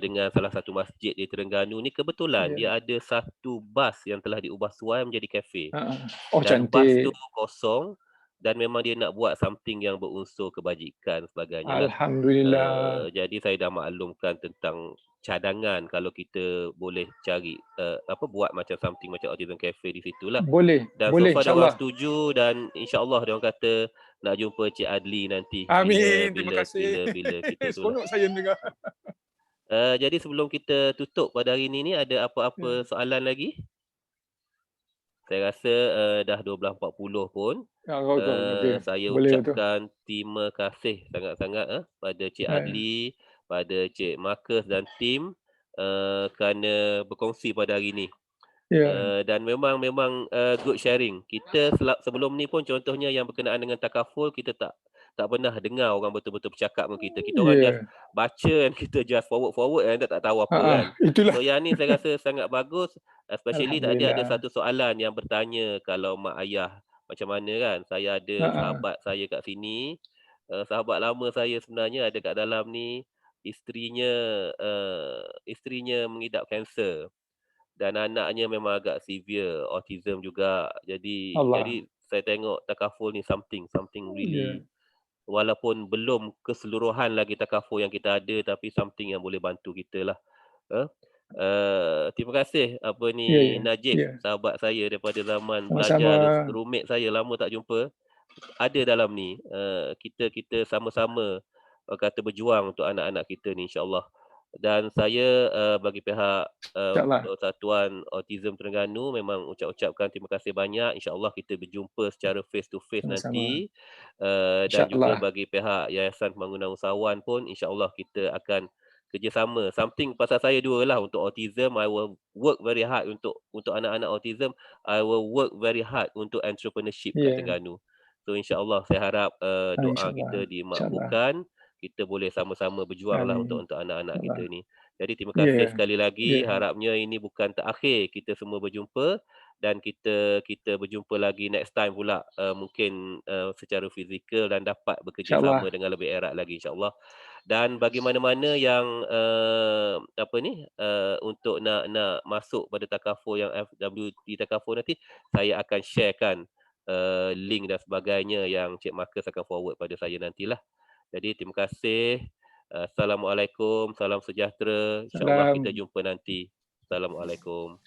dengan salah satu masjid di Terengganu ni, kebetulan dia ada satu bas yang telah diubah suai menjadi kafe. Dan cantik. Bas tu kosong, dan memang dia nak buat something yang berunsur kebajikan sebagainya. Alhamdulillah. Jadi saya dah maklumkan tentang cadangan kalau kita boleh cari buat macam something macam Autism Cafe di situlah. Boleh. Dan boleh, so far diorang setuju, dan insya-Allah diorang kata nak jumpa Cik Adli nanti. Amin. Terima kasih. Bila kita tu. Seronok saya dengar. Jadi sebelum kita tutup pada hari ini, ada apa-apa soalan lagi? Saya rasa dah 12.40 pun. Saya ucapkan terima kasih sangat-sangat pada Cik Adli, pada Cik Marcus dan tim kerana berkongsi pada hari ini. Dan memang good sharing. Kita sebelum ni pun contohnya yang berkenaan dengan takaful, kita tak pernah dengar orang betul-betul bercakap dengan kita. Kita orang just baca dan kita just forward dan tak tahu apa kan. Itulah. So yang ni saya rasa sangat bagus. Especially tadi ada satu soalan yang bertanya kalau mak ayah macam mana kan. Saya ada sahabat saya kat sini, sahabat lama saya sebenarnya ada kat dalam ni, isterinya mengidap kanser dan anaknya memang agak severe autism juga. Jadi saya tengok takaful ni something really, walaupun belum keseluruhan lagi takaful yang kita ada, tapi something yang boleh bantu kita lah. Terima kasih Najib, sahabat saya daripada zaman belajar, roommate saya lama tak jumpa, ada dalam ni. Kita sama-sama kata berjuang untuk anak-anak kita ni, insya-Allah. Dan saya bagi pihak Persatuan Autism Terengganu memang ucapkan terima kasih banyak. InsyaAllah kita berjumpa secara face to face nanti. Dan juga bagi pihak Yayasan Pembangunan Usahawan pun, insyaAllah kita akan kerjasama. Something pasal saya dua lah, untuk autism I will work very hard untuk anak-anak autism, I will work very hard untuk entrepreneurship kat Yeah. Terengganu. So insya-Allah saya harap doa InsyaAllah. kita dimakbulkan, kita boleh sama-sama berjuang lah Amin. untuk anak-anak kita InsyaAllah. ni. Jadi terima kasih Yeah. sekali lagi, Yeah. harapnya ini bukan terakhir kita semua berjumpa, dan kita berjumpa lagi next time pula, mungkin secara fizikal dan dapat bekerjasama InsyaAllah. dengan lebih erat lagi insya-Allah. Dan bagi mana-mana yang untuk nak masuk pada takaful yang FWD takaful nanti, saya akan sharekan link dan sebagainya yang Cik Marcus akan forward pada saya nantilah. Jadi terima kasih. Assalamualaikum, salam sejahtera. InsyaAllah kita Salam. jumpa nanti. Assalamualaikum.